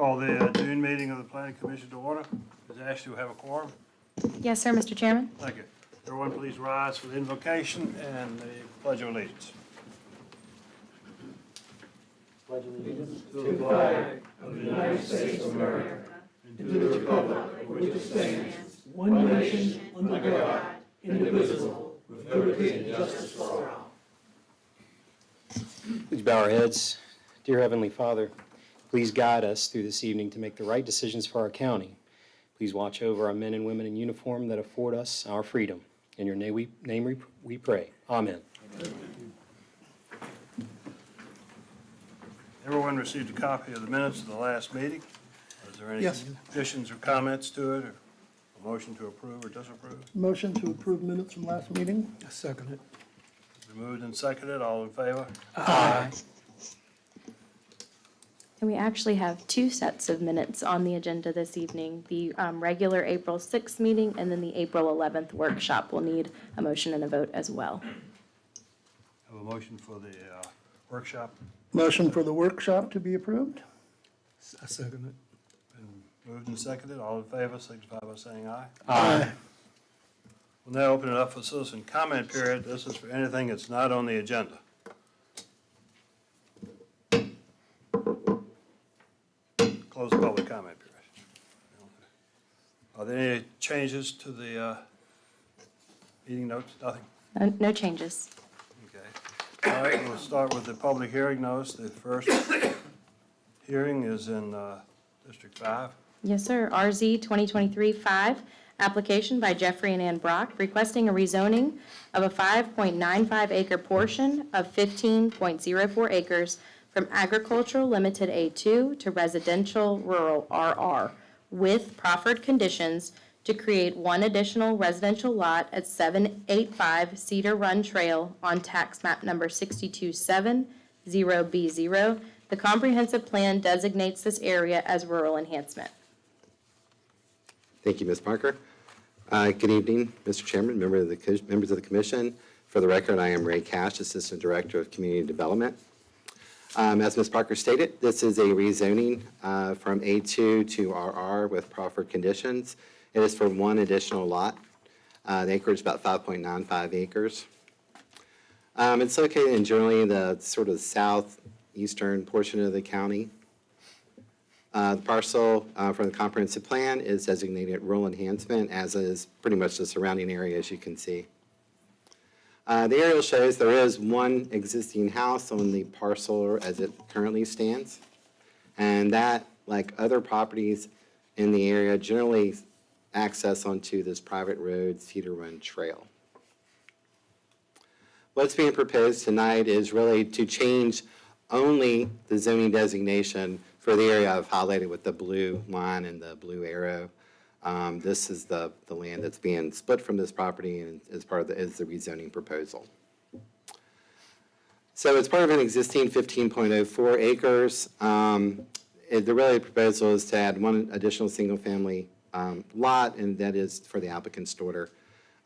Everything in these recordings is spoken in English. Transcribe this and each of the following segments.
Call the June meeting of the Planning Commission to order. Does Ashley have a quorum? Yes, sir, Mr. Chairman. Thank you. Everyone please rise for the invocation and the Pledge of Allegiance. Pledge allegiance to the flag of the United States of America and to the republic for which it stands, one nation, under God, indivisible, with liberty and justice for all. Please bow our heads. Dear Heavenly Father, please guide us through this evening to make the right decisions for our county. Please watch over our men and women in uniform that afford us our freedom. In your name we pray. Amen. Everyone received a copy of the minutes of the last meeting. Is there any additions or comments to it, or a motion to approve or disapprove? Motion to approve minutes from last meeting. I second it. Been moved and seconded. All in favor? Aye. And we actually have two sets of minutes on the agenda this evening. The regular April 6th meeting and then the April 11th workshop will need a motion and a vote as well. Have a motion for the workshop. Motion for the workshop to be approved. I second it. Been moved and seconded. All in favor, signify by saying aye. Aye. We'll now open it up for citizen comment period. This is for anything that's not on the agenda. Close the public comment period. Are there any changes to the meeting notes? Nothing? No changes. Okay. All right, we'll start with the public hearing notice. The first hearing is in District 5. Yes, sir. RZ 2023-5, application by Jeffrey and Ann Brock requesting a rezoning of a 5.95 acre portion of 15.04 acres from agricultural limited A2 to residential rural RR with proffered conditions to create one additional residential lot at 785 Cedar Run Trail on tax map number 627-0B0. The comprehensive plan designates this area as rural enhancement. Thank you, Ms. Parker. Good evening, Mr. Chairman, members of the Commission. For the record, I am Ray Cash, Assistant Director of Community Development. As Ms. Parker stated, this is a rezoning from A2 to RR with proffered conditions. It is for one additional lot. The acreage is about 5.95 acres. It's located in generally the sort of southeastern portion of the county. The parcel from the comprehensive plan is designated rural enhancement, as is pretty much the surrounding area, as you can see. The aerial shows there is one existing house on the parcel as it currently stands, and that, like other properties in the area, generally access onto this private road, Cedar Run Trail. What's being proposed tonight is really to change only the zoning designation for the area I've highlighted with the blue line and the blue arrow. This is the land that's being split from this property and is part of the rezoning proposal. So it's part of an existing 15.04 acres. The really proposal is to add one additional single-family lot, and that is for the applicant's daughter.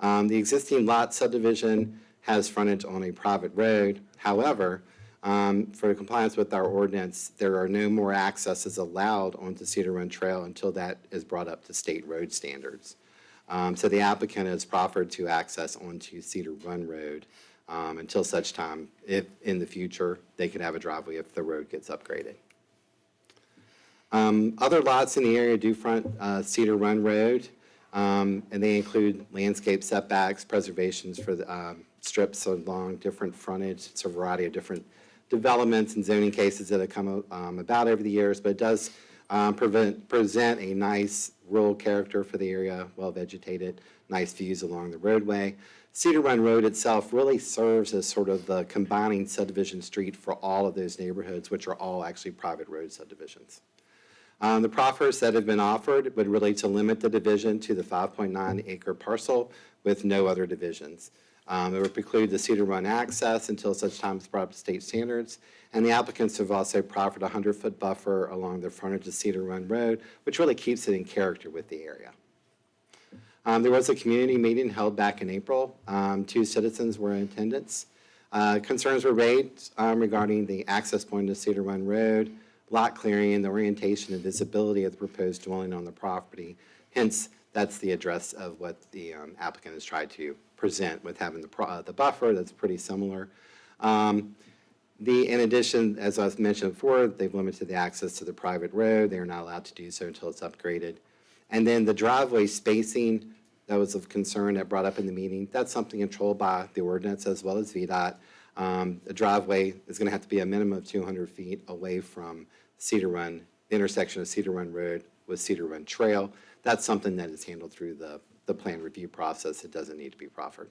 The existing lot subdivision has frontage on a private road. However, for compliance with our ordinance, there are no more accesses allowed onto Cedar Run Trail until that is brought up to state road standards. So the applicant has proffered to access onto Cedar Run Road until such time, if in the future, they could have a driveway if the road gets upgraded. Other lots in the area do front Cedar Run Road, and they include landscape setbacks, preservations for the strips along different frontage. It's a variety of different developments and zoning cases that have come about over the years, but it does present a nice rural character for the area, well vegetated, nice views along the roadway. Cedar Run Road itself really serves as sort of the combining subdivision street for all of those neighborhoods, which are all actually private road subdivisions. The proffers that have been offered would relate to limit the division to the 5.9 acre parcel with no other divisions. It would preclude the Cedar Run access until such time as brought up to state standards. And the applicants have also proffered a 100-foot buffer along the frontage of Cedar Run Road, which really keeps it in character with the area. There was a community meeting held back in April. 2 citizens were in attendance. Concerns were raised regarding the access point to Cedar Run Road, lot clearing and the orientation and visibility of the proposed dwelling on the property. Hence, that's the address of what the applicant has tried to present with having the buffer that's pretty similar. In addition, as I mentioned before, they've limited the access to the private road. They are not allowed to do so until it's upgraded. And then the driveway spacing, that was of concern that brought up in the meeting. That's something controlled by the ordinance as well as VDOT. The driveway is going to have to be a minimum of 200 feet away from Cedar Run, the intersection of Cedar Run Road with Cedar Run Trail. That's something that is handled through the plan review process. It doesn't need to be proffered.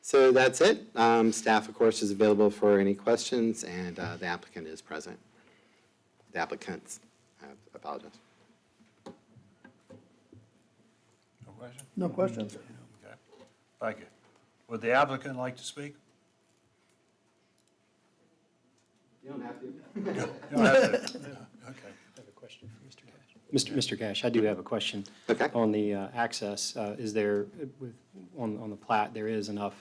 So that's it. Staff, of course, is available for any questions, and the applicant is present. The applicants, I apologize. No question? No questions. Okay, thank you. Would the applicant like to speak? You don't have to. You don't have to. Okay. I have a question for Mr. Cash. Mr. Cash, I do have a question. Okay. On the access, is there, on the plat, there is enough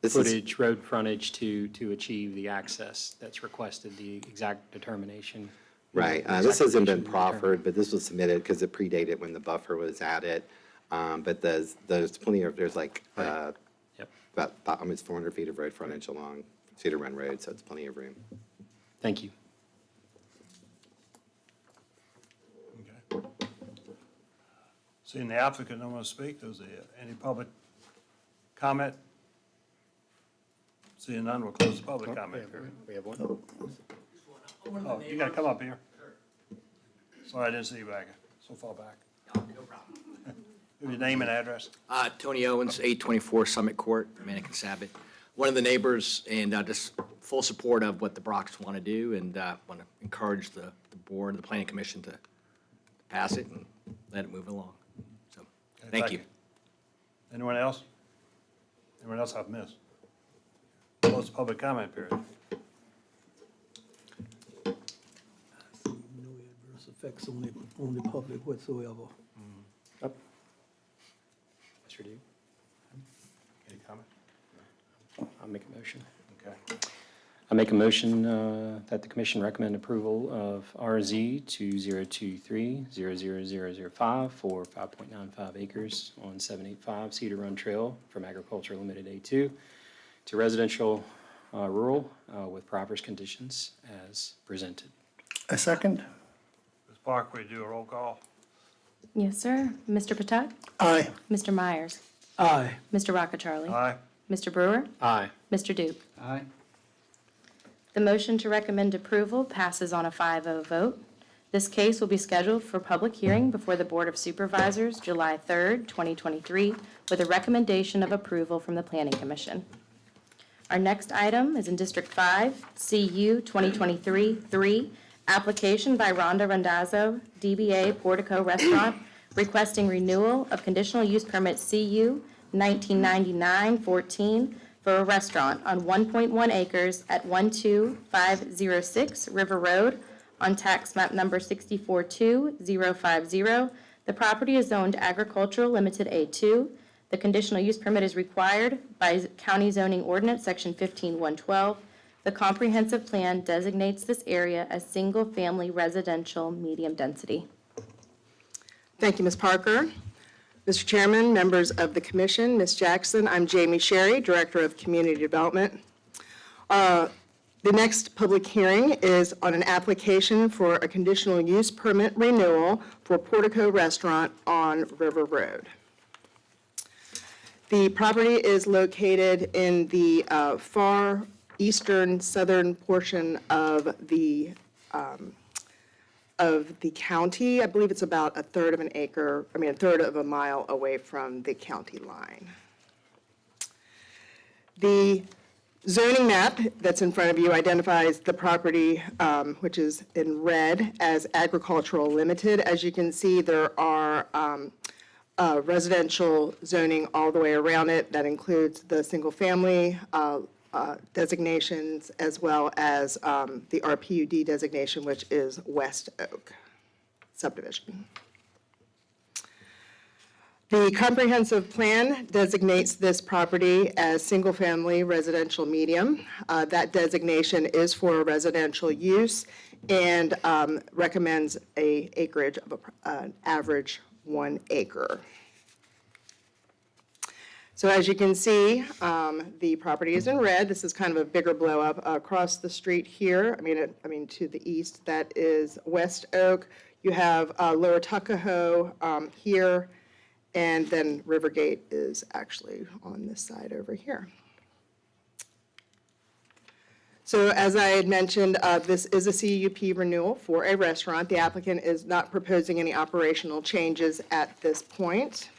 This is, footage, road frontage to achieve the access that's requested, the exact determination? right. The This exact hasn't been location to be determined. proffered, but this was submitted because it predated when the buffer was added. But there's plenty of, there's like Yep, about almost 400 feet of road frontage along Cedar Run Road, so it's plenty of room. thank you. Okay. Seeing the applicant don't want to speak, does any public comment? Seeing none, we'll close the public comment period. We have one. Oh, you gotta come up here. Sorry, I didn't see you back, so far back. No problem. Give your name and address. Tony Owens, 824 Summit Court, Mannequin Sabbath. One of the neighbors, and just full support of what the Brocks want to do, and want to encourage the board, the planning commission to pass it and let it move along. So, Okay, thank you. Anyone else? Anyone else I've missed? Close the public comment period. No adverse effects on the public whatsoever. Mr. Dew, Any comment? I'll make a motion. Okay. I make a motion that the commission recommend approval of RZ 2023-00005 for 5.95 acres on 785 Cedar Run Trail from Agriculture Limited A2 to residential rural with proper conditions as presented. A second? Ms. Parker, will you do a roll call? Yes, sir. Mr. Patak? Aye. Mr. Myers? Aye. Mr. Rockacharlie? Aye. Mr. Brewer? Aye. Mr. Duke? Aye. The motion to recommend approval passes on a 5-0 vote. This case will be scheduled for public hearing before the Board of Supervisors July 3rd, 2023, with a recommendation of approval from the Planning Commission. Our next item is in District 5, CU 2023-3, application by Rhonda Randazzo, DBA Portico Restaurant, requesting renewal of conditional use permit CU 1999-14 for a restaurant on 1.1 acres at 12506 River Road on tax map number 642-050. The property is zoned agricultural limited A2. The conditional use permit is required by County Zoning Ordinance, Section 15112. The comprehensive plan designates this area as single-family residential medium density. Thank you, Ms. Parker. Mr. Chairman, members of the commission, Ms. Jackson, I'm Jamie Sherry, Director of Community Development. The next public hearing is on an application for a conditional use permit renewal for Portico Restaurant on River Road. The property is located in the far eastern southern portion of the county. I believe it's about a third of a mile away from the county line. The zoning map that's in front of you identifies the property, which is in red, as agricultural limited. As you can see, there are residential zoning all the way around it. That includes the single-family designations as well as the RPUD designation, which is West Oak subdivision. The comprehensive plan designates this property as single-family residential medium. That designation is for residential use and recommends a acreage of an average 1 acre. So as you can see, the property is in red. This is kind of a bigger blow up across the street here. I mean to the east, that is West Oak. You have Lower Tuckahoe here, and then Rivergate is actually on this side over here. So as I had mentioned, this is a CUP renewal for a restaurant. The applicant is not proposing any operational changes at this point.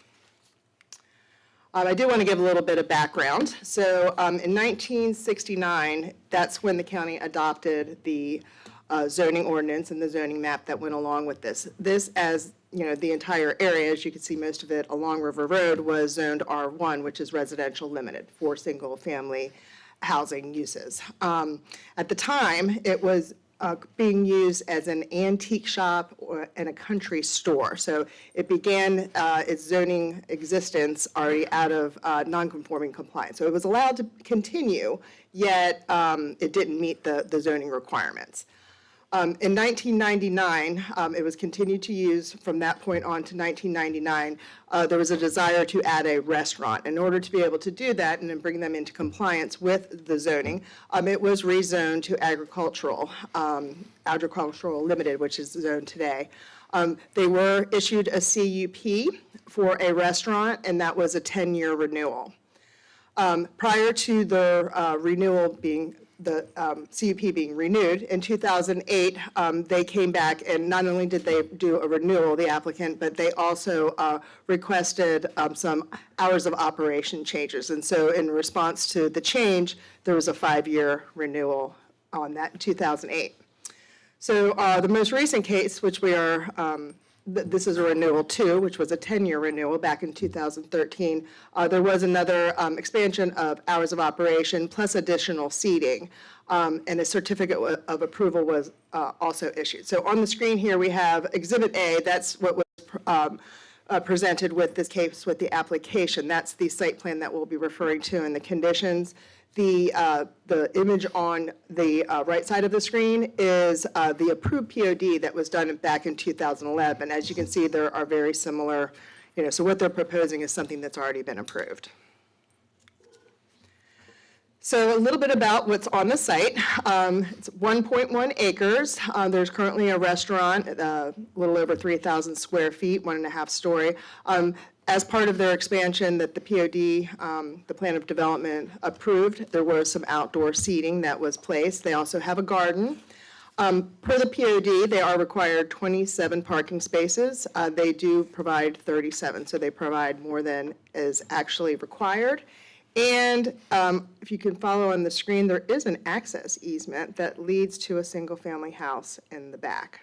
I do want to give a little bit of background. So in 1969, that's when the county adopted the zoning ordinance and the zoning map that went along with this. This, as you know, the entire area, as you can see, most of it along River Road was zoned R1, which is residential limited for single-family housing uses. At the time, it was being used as an antique shop and a country store. So it began its zoning existence already out of non-conforming compliance. So it was allowed to continue, yet it didn't meet the zoning requirements. In 1999, it was continued to use from that point on to 1999. There was a desire to add a restaurant. In order to be able to do that and then bring them into compliance with the zoning, it was rezoned to agricultural limited, which is zoned today. They were issued a CUP for a restaurant, and that was a 10-year renewal. Prior to the renewal being the CUP being renewed, in 2008, they came back, and not only did they do a renewal, the applicant, but they also requested some hours of operation changes. And so in response to the change, there was a 5-year renewal on that in 2008. So the most recent case, which we are, this is a renewal too, which was a 10-year renewal back in 2013. There was another expansion of hours of operation plus additional seating, and a certificate of approval was also issued. So on the screen here, we have Exhibit A. That's what was presented with this case with the application. That's the site plan that we'll be referring to in the conditions. The image on the right side of the screen is the approved POD that was done back in 2011. As you can see, there are very similar, so what they're proposing is something that's already been approved. So a little bit about what's on the site. It's 1.1 acres. There's currently a restaurant, a little over 3,000 square feet, 1.5 story. As part of their expansion that the POD, the plan of development, approved, there was some outdoor seating that was placed. They also have a garden. Per the POD, they are required 27 parking spaces. They do provide 37, so they provide more than is actually required. And if you can follow on the screen, there is an access easement that leads to a single-family house in the back.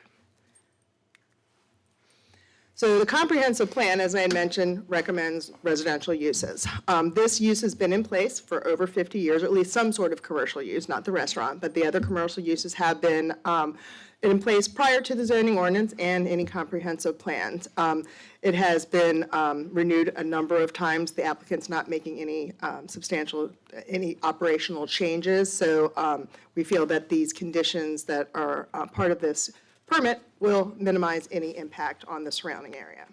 So the comprehensive plan, as I had mentioned, recommends residential uses. This use has been in place for over 50 years, or at least some sort of commercial use, not the restaurant, but the other commercial uses have been in place prior to the zoning ordinance and any comprehensive plans. It has been renewed a number of times. The applicant's not making any any operational changes, so we feel that these conditions that are part of this permit will minimize any impact on the surrounding area.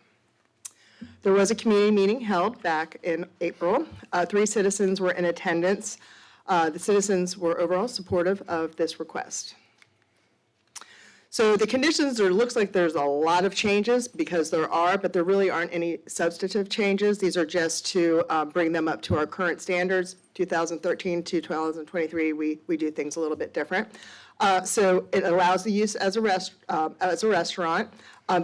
There was a community meeting held back in April. 3 citizens were in attendance. The citizens were overall supportive of this request. So the conditions, there looks like there's a lot of changes because there are, but there really aren't any substantive changes. These are just to bring them up to our current standards. 2013 to 2023, we do things a little bit different. So it allows the use as a restaurant.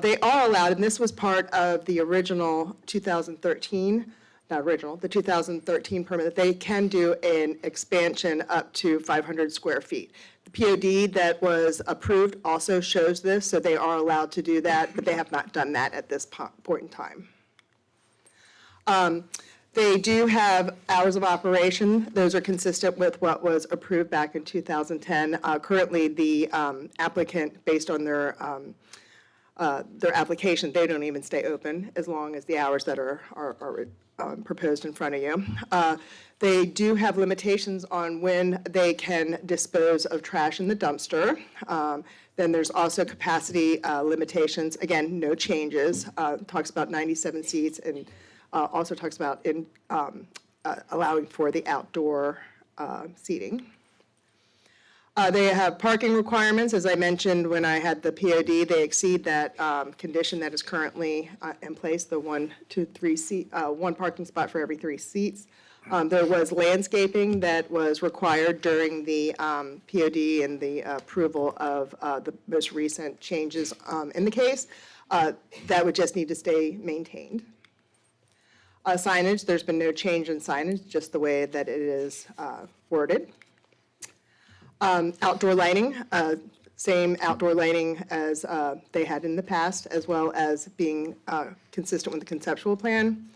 They are allowed, and this was part of the original 2013, the 2013 permit, that they can do an expansion up to 500 square feet. The POD that was approved also shows this, so they are allowed to do that, but they have not done that at this point in time. They do have hours of operation. Those are consistent with what was approved back in 2010. Currently, the applicant, based on their their application, they don't even stay open as long as the hours that are proposed in front of you. They do have limitations on when they can dispose of trash in the dumpster. Then there's also capacity limitations. Again, no changes. Talks about 97 seats and also talks about allowing for the outdoor seating. They have parking requirements. As I mentioned when I had the POD, they exceed that condition that is currently in place, the 1, 2, 3 seat, one parking spot for every 3 seats. There was landscaping that was required during the POD and the approval of the most recent changes in the case. That would just need to stay maintained. Signage, there's been no change in signage, just the way that it is worded. Outdoor lighting, same outdoor lighting as they had in the past, as well as being consistent with the conceptual plan.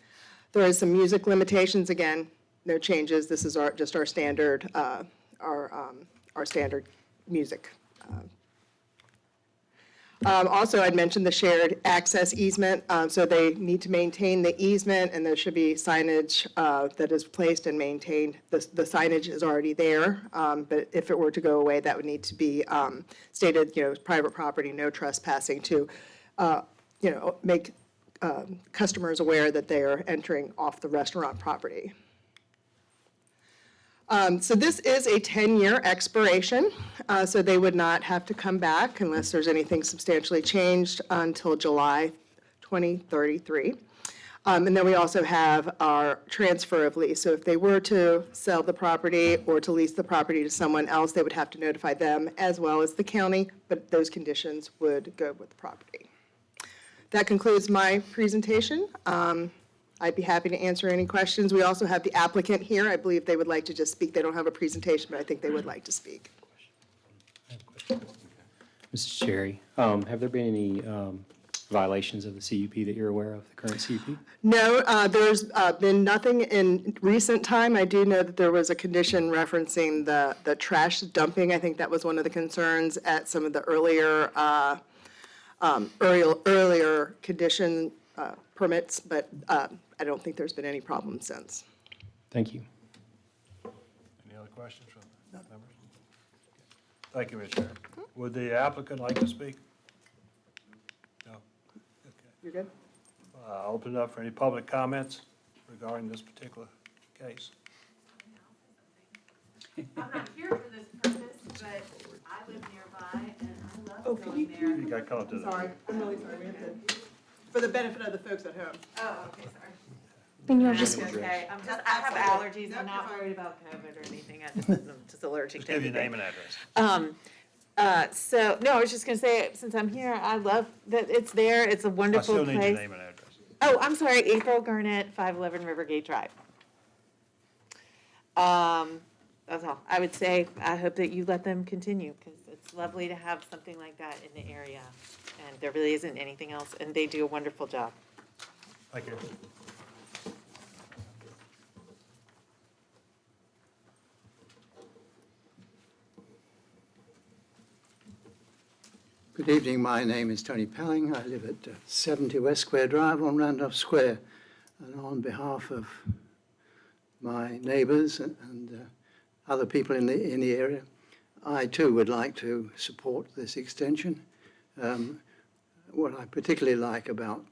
There is some music limitations, again, no changes. This is just our standard, our standard music. Also, I'd mentioned the shared access easement, so they need to maintain the easement, and there should be signage that is placed and maintained. The signage is already there, but if it were to go away, that would need to be stated, private property, no trespassing, to, make customers aware that they are entering off the restaurant property. So this is a 10-year expiration, so they would not have to come back unless there's anything substantially changed until July 2033. And then we also have our transfer of lease. So if they were to sell the property or to lease the property to someone else, they would have to notify them as well as the county, but those conditions would go with the property. That concludes my presentation. I'd be happy to answer any questions. We also have the applicant here. I believe they would like to just speak. They don't have a presentation, but I think they would like to speak. Mrs. Cherry, have there been any violations of the CUP that you're aware of, the current CUP? No, there's been nothing in recent time. I do know that there was a condition referencing the trash dumping. I think that was one of the concerns at some of the earlier condition permits, but I don't think there's been any problem since. Thank you. Any other questions from the members? Thank you, Ms. Chair. Would the applicant like to speak? No? Okay. You're good? I'll open it up for any public comments regarding this particular case. I'm not here for this purpose, but I live nearby and I love going there. You got to come up to the. Sorry, I'm really sorry. We have to, for the benefit of the folks at home. Oh, okay, sorry. Then you'll That's just, okay. I have allergies. I'm not worried about COVID or anything. I'm just allergic Just to give your everything. name and address. No, I was just gonna say, since I'm here, I love that it's there. It's a I wonderful still need your place. name and address. Oh, I'm sorry, April Garnett, 511 Rivergate Drive. That's all. I would say, I hope that you let them continue, because it's lovely to have something like that in the area. And there really isn't anything else, and they do a wonderful job. Thank you. Good evening, my name is Tony Pelling. I live at 70 West Square Drive on Randolph Square. And on behalf of my neighbours and other people in the area, I too would like to support this extension. What I particularly like about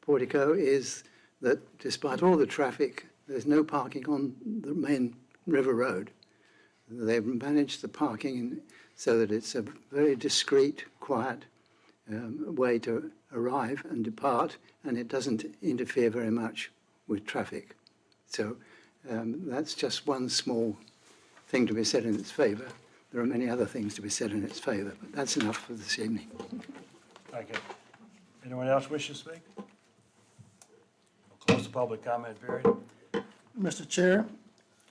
Portico is that despite all the traffic, there's no parking on the main river road. They've managed the parking so that it's a very discreet, quiet way to arrive and depart, and it doesn't interfere very much with traffic. So that's just one small thing to be said in its favour. There are many other things to be said in its favour, but that's enough for this evening. Thank you. Anyone else wish to speak? We'll close the public comment period. Mr. Chair,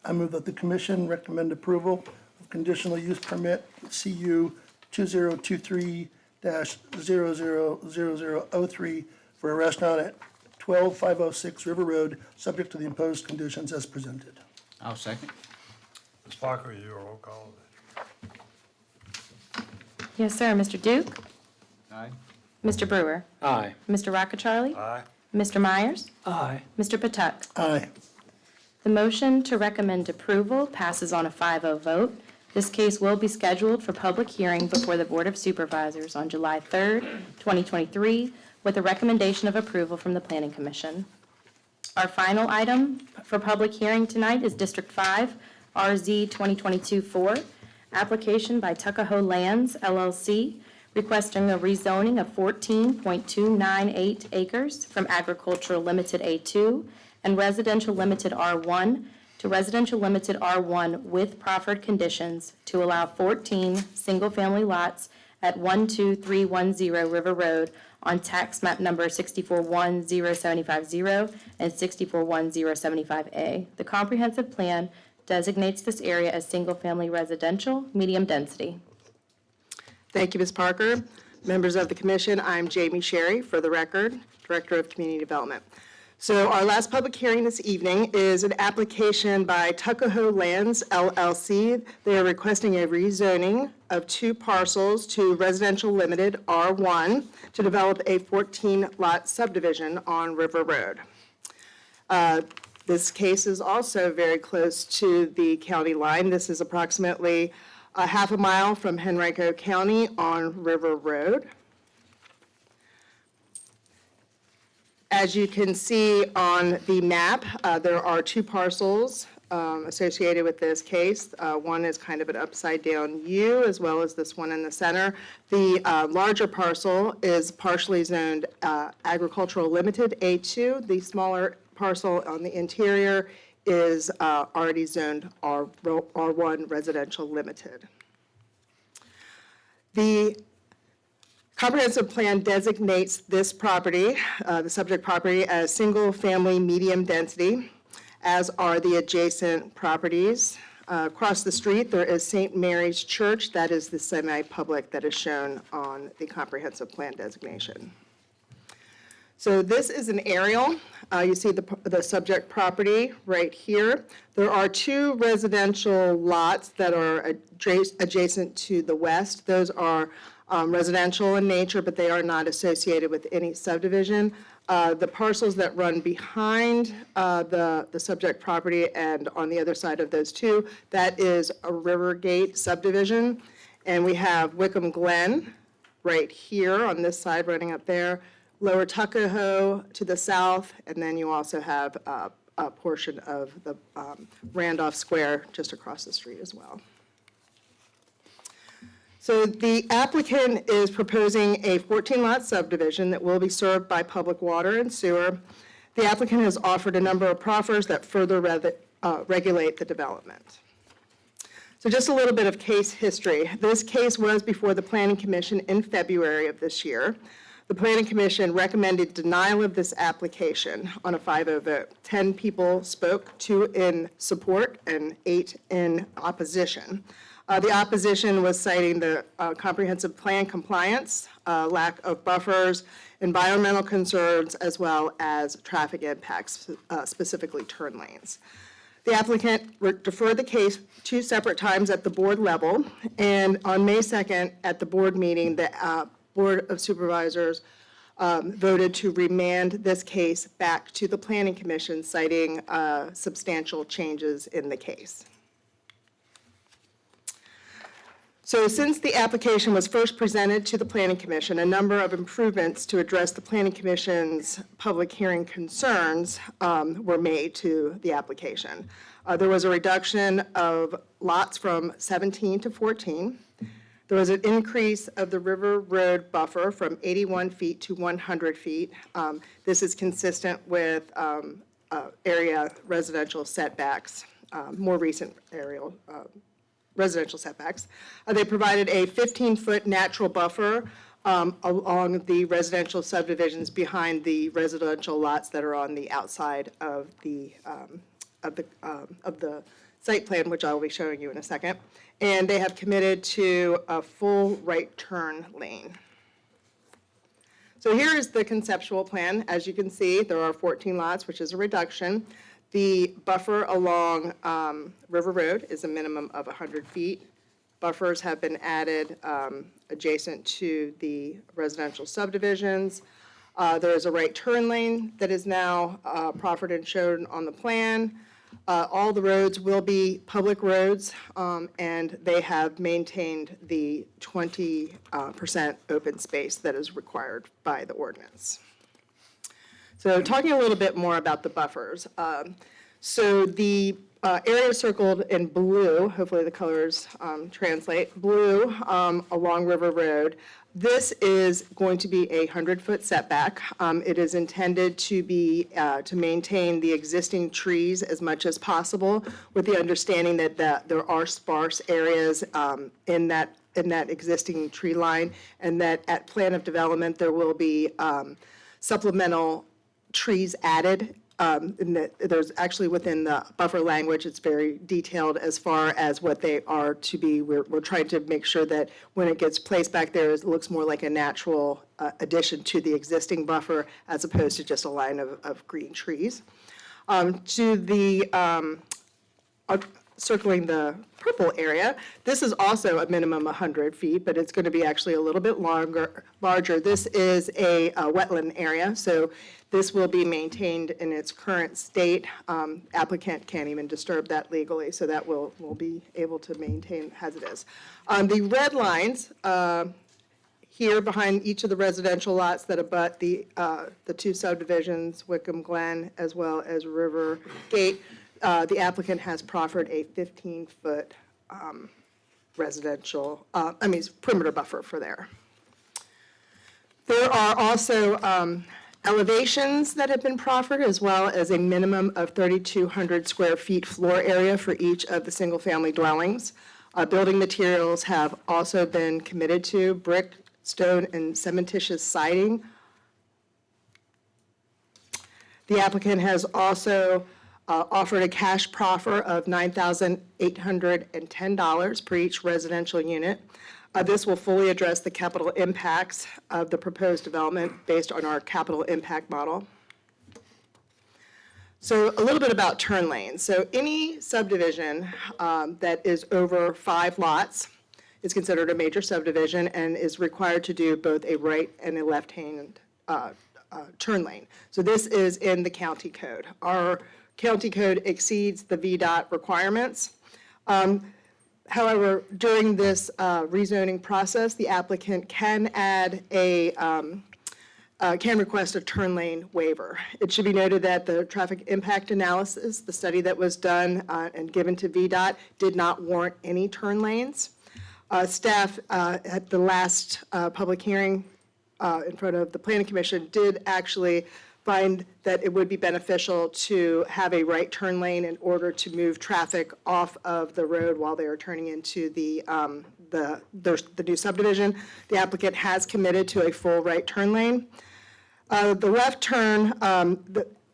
I move that the commission recommend approval of conditional use permit CU 2023-000003 for a restaurant at 12506 River Road, subject to the imposed conditions as presented. I'll second. Ms. Parker, you do a roll call. yes, sir. Mr. Duke? Aye. Mr. Brewer? Aye. Mr. Rockacharlie? Aye. Mr. Myers? Aye. Mr. Patuk? Aye. The motion to recommend approval passes on a 5-0 vote. This case will be scheduled for public hearing before the Board of Supervisors on July 3rd, 2023, with a recommendation of approval from the Planning Commission. Our final item for public hearing tonight is District 5, RZ 2022-4, application by Tuckahoe Lands, LLC, requesting a rezoning of 14.298 acres from Agricultural Limited A2 and Residential Limited R1 to Residential Limited R1 with proffered conditions to allow 14 single-family lots at 12310 River Road on tax map number 641070 and 641075A. The comprehensive plan designates this area as single-family residential, medium density. Thank you, Ms. Parker. Members of the commission, I'm Jamie Sherry, for the record, Director of Community Development. So our last public hearing this evening is an application by Tuckahoe Lands, LLC. They are requesting a rezoning of 2 parcels to Residential Limited R1 to develop a 14-lot subdivision on River Road. This case is also very close to the county line. This is approximately a half a mile from Henrico County on River Road. As you can see on the map, there are 2 parcels associated with this case. One is kind of an upside-down U, as well as this one in the center. The larger parcel is partially zoned Agricultural Limited A2. The smaller parcel on the interior is already zoned R1 Residential Limited. The comprehensive plan designates this property, the subject property, as single-family medium density, as are the adjacent properties. Across the street, there is St. Mary's Church. That is the semi-public that is shown on the comprehensive plan designation. So this is an aerial. You see the subject property right here. There are 2 residential lots that are adjacent to the west. Those are residential in nature, but they are not associated with any subdivision. The parcels that run behind the subject property and on the other side of those 2, that is a Rivergate subdivision. And we have Wickham Glen right here on this side running up there, Lower Tuckahoe to the south, and then you also have a portion of the Randolph Square just across the street as well. So the applicant is proposing a 14-lot subdivision that will be served by public water and sewer. The applicant has offered a number of proffers that further regulate the development. So just a little bit of case history. This case was before the Planning Commission in February of this year. The Planning Commission recommended denial of this application on a 5-0 vote. 10 people spoke, 2 in support and 8 in opposition. The opposition was citing the comprehensive plan compliance, lack of buffers, environmental concerns, as well as traffic impacts, specifically turn lanes. The applicant deferred the case 2 separate times at the board level, and on May 2nd, at the board meeting, the Board of Supervisors voted to remand this case back to the Planning Commission, citing substantial changes in the case. So since the application was first presented to the Planning Commission, a number of improvements to address the Planning Commission's public hearing concerns were made to the application. There was a reduction of lots from 17 to 14. There was an increase of the River Road buffer from 81 feet to 100 feet. This is consistent with area residential setbacks, more recent aerial residential setbacks. They provided a 15-foot natural buffer along the residential subdivisions behind the residential lots that are on the outside of the site plan, which I'll be showing you in a second. And they have committed to a full right turn lane. So here is the conceptual plan. As you can see, there are 14 lots, which is a reduction. The buffer along River Road is a minimum of 100 feet. buffers have been added adjacent to the residential subdivisions. There is a right turn lane that is now proffered and shown on the plan. All the roads will be public roads, and they have maintained the 20% open space that is required by the ordinance. So talking a little bit more about the buffers. So the area circled in blue, hopefully the colors translate, blue along River Road. This is going to be a 100-foot setback. It is intended to be, to maintain the existing trees as much as possible, with the understanding that there are sparse areas in that existing tree line, and that at plan of development, there will be supplemental trees added. There's actually within the buffer language, it's very detailed as far as what they are to be. We're trying to make sure that when it gets placed back there, it looks more like a natural addition to the existing buffer as opposed to just a line of green trees. To the circling the purple area, this is also a minimum 100 feet, but it's going to be actually a little bit larger. This is a wetland area, so this will be maintained in its current state. Applicant can't even disturb that legally, so that will be able to maintain as it is. The red lines here behind each of the residential lots that abut the two subdivisions, Wickham Glen as well as River Gate, the applicant has proffered a 15-foot residential, perimeter buffer for there. There are also elevations that have been proffered, as well as a minimum of 3,200 square feet floor area for each of the single-family dwellings. Building materials have also been committed to: brick, stone, and cementitious siding. The applicant has also offered a cash proffer of $9,810 per each residential unit. This will fully address the capital impacts of the proposed development based on our capital impact model. So a little bit about turn lanes. So any subdivision that is over 5 lots is considered a major subdivision and is required to do both a right and a left-hand turn lane. So this is in the county code. Our county code exceeds the VDOT requirements. However, during this rezoning process, the applicant can add can request a turn lane waiver. It should be noted that the traffic impact analysis, the study that was done and given to VDOT, did not warrant any turn lanes. Staff at the last public hearing in front of the Planning Commission did actually find that it would be beneficial to have a right turn lane in order to move traffic off of the road while they are turning into the new subdivision. The applicant has committed to a full right turn lane. The left turn,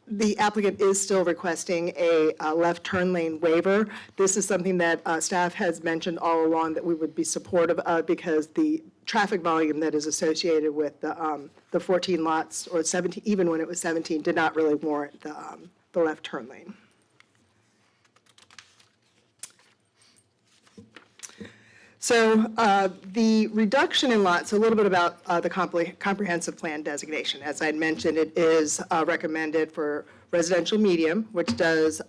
the applicant is still requesting a left turn lane waiver. This is something that staff has mentioned all along that we would be supportive of, because the traffic volume that is associated with the 14 lots, or 17, even when it was 17, did not really warrant the left turn lane. So the reduction in lots, a little bit about the comprehensive plan designation. As I had mentioned, it is recommended for residential medium, which does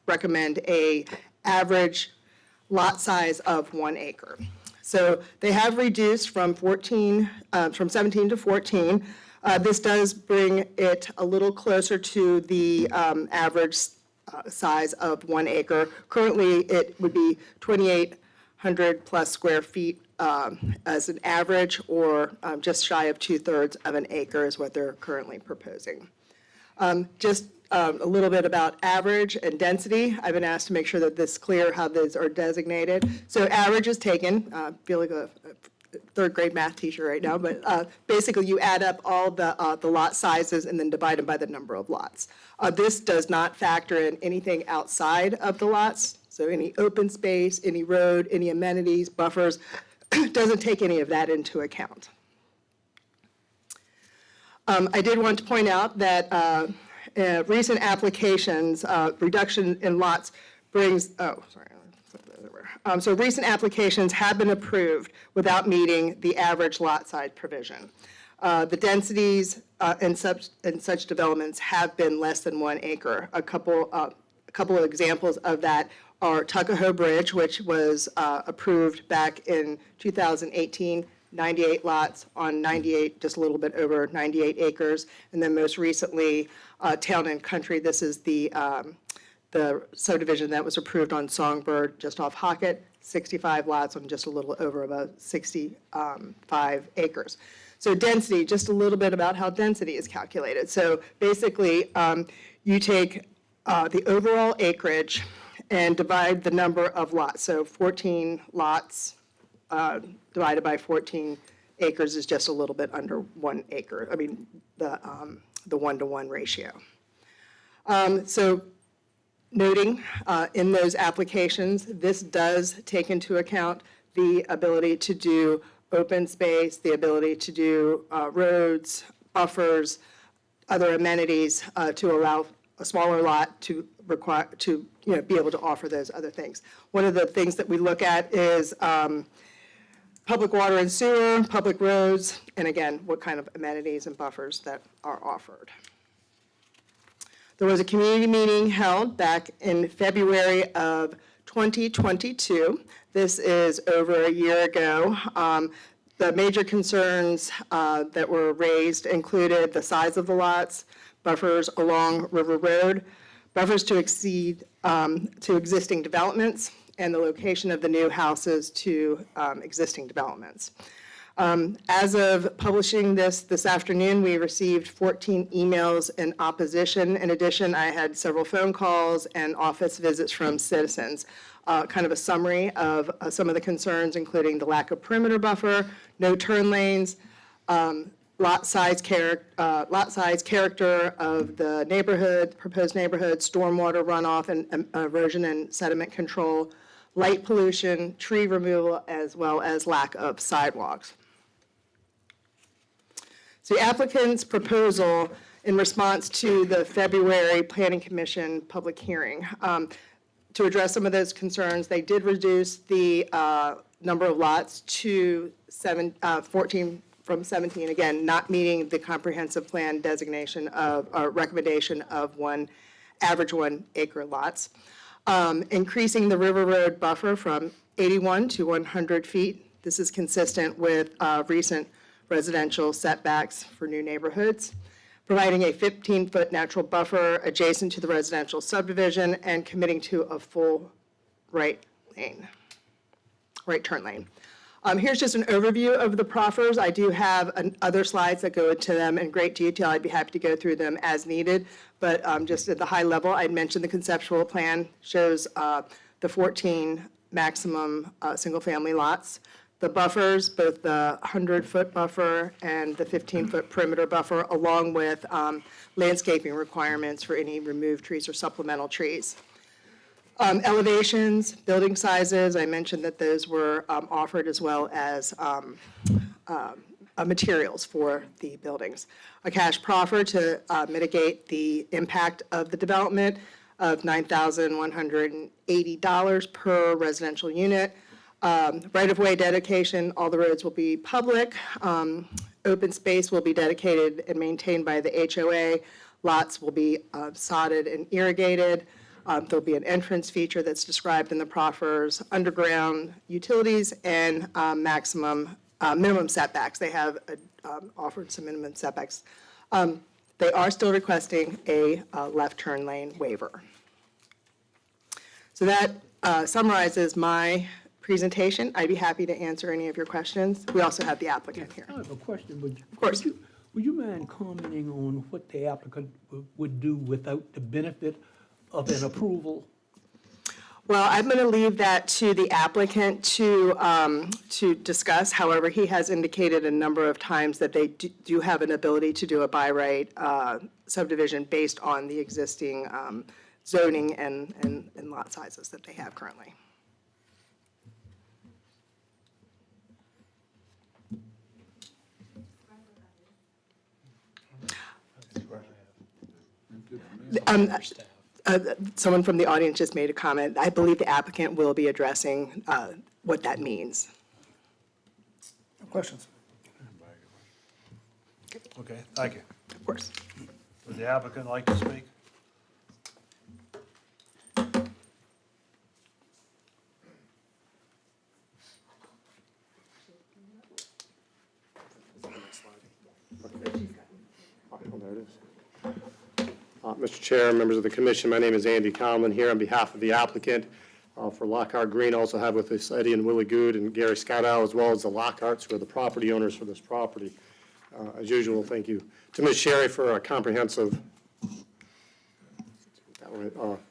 recommend a average lot size of 1 acre. So they have reduced from 17 to 14. This does bring it a little closer to the average size of 1 acre. Currently, it would be 2,800 plus square feet as an average, or just shy of 2/3 of an acre is what they're currently proposing. Just a little bit about average and density. I've been asked to make sure that this is clear how those are designated. So average is taken, I feel like a third grade math teacher right now, but basically you add up all the lot sizes and then divide them by the number of lots. This does not factor in anything outside of the lots, so any open space, any road, any amenities, buffers, doesn't take any of that into account. I did want to point out that recent applications, reduction in lots brings, here. So recent applications have been approved without meeting the average lot size provision. The densities in such developments have been less than 1 acre. A couple of examples of that are Tuckahoe Bridge, which was approved back in 2018, 98 lots on 98, just a little bit over 98 acres. And then most recently, Town and Country, this is the subdivision that was approved on Songbird, just off Hockett, 65 lots on just a little over about 65 acres. So density, just a little bit about how density is calculated. So basically, you take the overall acreage and divide the number of lots. So 14 lots divided by 14 acres is just a little bit under 1 acre. I mean, the 1-to-1 ratio. So noting in those applications, this does take into account the ability to do open space, the ability to do roads, buffers, other amenities to allow a smaller lot to require to be able to offer those other things. One of the things that we look at is public water and sewer, public roads, and again, what kind of amenities and buffers that are offered. There was a community meeting held back in February of 2022. This is over a year ago. The major concerns that were raised included the size of the lots, buffers along River Road, buffers to existing developments, and the location of the new houses to existing developments. As of publishing this afternoon, we received 14 emails in opposition. In addition, I had several phone calls and office visits from citizens. Kind of a summary of some of the concerns, including the lack of perimeter buffer, no turn lanes, lot size character of the neighborhood, proposed neighborhood, stormwater runoff and erosion and sediment control, light pollution, tree removal, as well as lack of sidewalks. So the applicant's proposal in response to the February Planning Commission public hearing, to address some of those concerns, they did reduce the number of lots to 14 from 17, again, not meeting the comprehensive plan designation of, or recommendation of average 1 acre lots. Increasing the River Road buffer from 81 to 100 feet. This is consistent with recent residential setbacks for new neighborhoods. Providing a 15-foot natural buffer adjacent to the residential subdivision and committing to a full right turn lane. Here's just an overview of the proffers. I do have other slides that go into them in great detail. I'd be happy to go through them as needed, but just at the high level, I'd mentioned the conceptual plan shows the 14 maximum single-family lots. The buffers, both the 100-foot buffer and the 15-foot perimeter buffer, along with landscaping requirements for any removed trees or supplemental trees. Elevations, building sizes, I mentioned that those were offered as well as materials for the buildings. A cash proffer to mitigate the impact of the development of $9,180 per residential unit. Right-of-way dedication, all the roads will be public. Open space will be dedicated and maintained by the HOA. Lots will be sodded and irrigated. There'll be an entrance feature that's described in the proffers, underground utilities, and minimum setbacks. They have offered some minimum setbacks. They are still requesting a left turn lane waiver. So that summarizes my presentation. I'd be happy to answer any of your questions. We also have the applicant here. I have a question, but Of course. would you mind commenting on what the applicant would do without the benefit of an approval? Well, I'm going to leave that to the applicant to discuss. However, he has indicated a number of times that they do have an ability to do a by right subdivision based on the existing zoning and lot sizes that they have currently. Someone from the audience just made a comment. I believe the applicant will be addressing what that means. Questions? Okay, thank you. Of course. Would the applicant like to speak? There it is. Mr. Chair, members of the commission, my name is Andy Conlon here on behalf of the applicant for Lockhart Green. Also have with us Eddie and Willie Good and Gary Scottow, as well as the Lockharts, who are the property owners for this property. As usual, thank you to Ms. Sherry for a comprehensive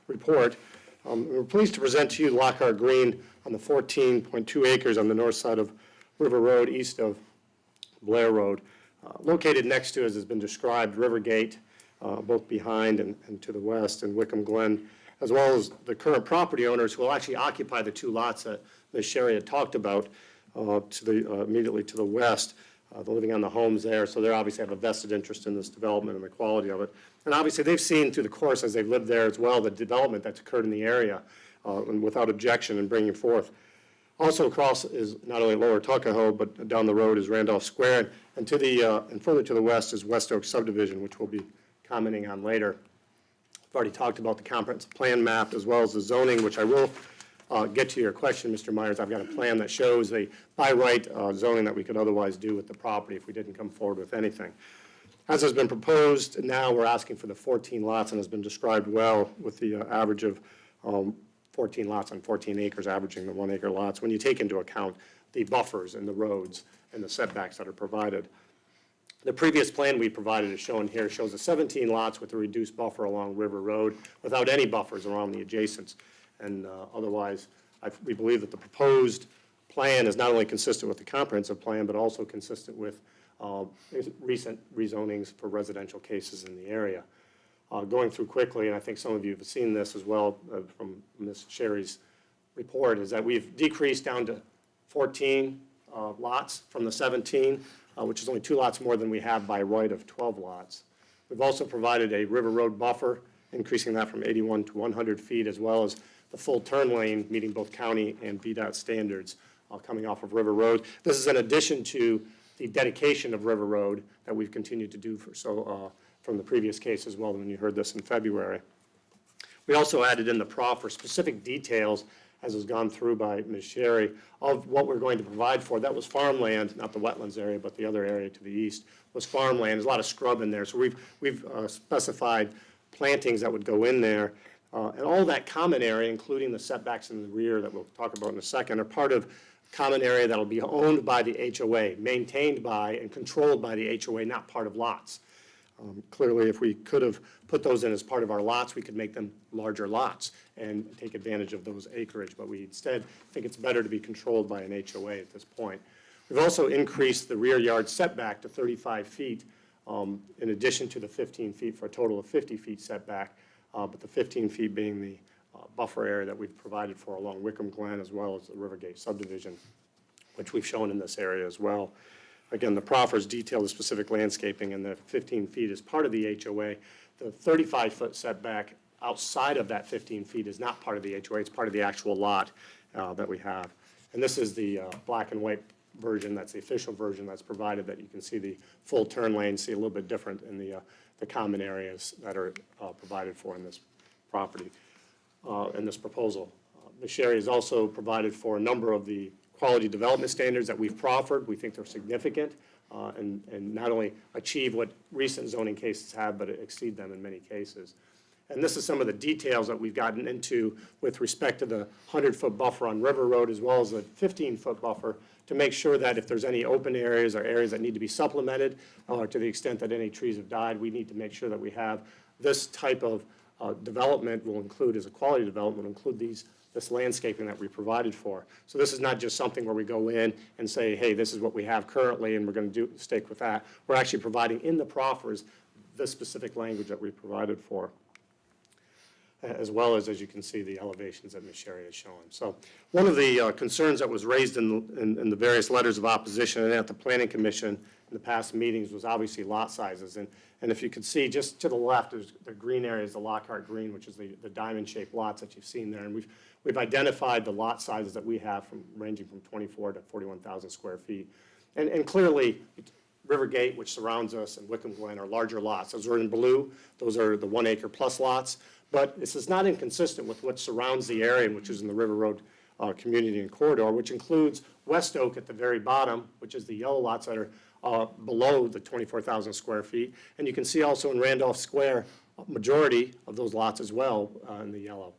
report. We're pleased to present to you Lockhart Green on the 14.2 acres on the north side of River Road, east of Blair Road. Located next to, as has been described, Rivergate, both behind and to the west, and Wickham Glen, as well as the current property owners who will actually occupy the two lots that Ms. Sherry had talked about immediately to the west. They're living on the homes there, so they obviously have a vested interest in this development and the quality of it. And obviously, they've seen through the course, as they've lived there as well, the development that's occurred in the area and without objection and bringing forth. Also across is not only Lower Tuckahoe, but down the road is Randolph Square, and to the and further to the west is West Oak subdivision, which we'll be commenting on later. I've already talked about the comprehensive plan map as well as the zoning, which I will get to your question, Mr. Myers. I've got a plan that shows the by right zoning that we could otherwise do with the property if we didn't come forward with anything. As has been proposed, now we're asking for the 14 lots and has been described well with the average of 14 lots on 14 acres, averaging the 1 acre lots, when you take into account the buffers and the roads and the setbacks that are provided. The previous plan we provided, as shown here, shows the 17 lots with a reduced buffer along River Road without any buffers around the adjacents. And otherwise, we believe that the proposed plan is not only consistent with the comprehensive plan, but also consistent with recent rezonings for residential cases in the area. Going through quickly, and I think some of you have seen this as well from Ms. Sherry's report, is that we've decreased down to 14 lots from the 17, which is only 2 lots more than we have by right of 12 lots. We've also provided a River Road buffer, increasing that from 81 to 100 feet, as well as the full turn lane, meeting both county and VDOT standards coming off of River Road. This is in addition to the dedication of River Road that we've continued to do from the previous case as well when you heard this in February. We also added in the proffer specific details, as has gone through by Ms. Sherry, of what we're going to provide for. That was farmland, not the wetlands area, but the other area to the east was farmland. There's a lot of scrub in there, so we've specified plantings that would go in there. And all that common area, including the setbacks in the rear that we'll talk about in a second, are part of common area that will be owned by the HOA, maintained by and controlled by the HOA, not part of lots. Clearly, if we could have put those in as part of our lots, we could make them larger lots and take advantage of those acreage. But we instead think it's better to be controlled by an HOA at this point. We've also increased the rear yard setback to 35 feet in addition to the 15 feet for a total of 50 feet setback, but the 15 feet being the buffer area that we've provided for along Wickham Glen as well as the Rivergate subdivision, which we've shown in this area as well. Again, the proffers detail the specific landscaping, and the 15 feet is part of the HOA. The 35-foot setback outside of that 15 feet is not part of the HOA. It's part of the actual lot that we have. And this is the black and white version. That's the official version that's provided, that you can see the full turn lane, see a little bit different in the common areas that are provided for in this property, in this proposal. Ms. Sherry has also provided for a number of the quality development standards that we've proffered. We think they're significant and not only achieve what recent zoning cases have, but exceed them in many cases. And this is some of the details that we've gotten into with respect to the 100-foot buffer on River Road, as well as the 15-foot buffer, to make sure that if there's any open areas or areas that need to be supplemented, or to the extent that any trees have died, we need to make sure that we have this type of development will include, as a quality development, will include this landscaping that we provided for. So this is not just something where we go in and say, hey, this is what we have currently and we're going to stick with that. We're actually providing in the proffers this specific language that we provided for. as well as you can see, the elevations that Ms. Sherry has shown. So one of the concerns that was raised in the various letters of opposition and at the Planning Commission in the past meetings was obviously lot sizes. And if you can see, just to the left, is the green area is the Lockhart Green, which is the diamond-shaped lots that you've seen there. And we've identified the lot sizes that we have ranging from 24 to 41,000 square feet. And clearly, Rivergate, which surrounds us, and Wickham Glen are larger lots. Those are in blue. Those are the 1 acre plus lots. But this is not inconsistent with what surrounds the area, which is in the River Road community and corridor, which includes West Oak at the very bottom, which is the yellow lots that are below the 24,000 square feet. And you can see also in Randolph Square, a majority of those lots as well in the yellow.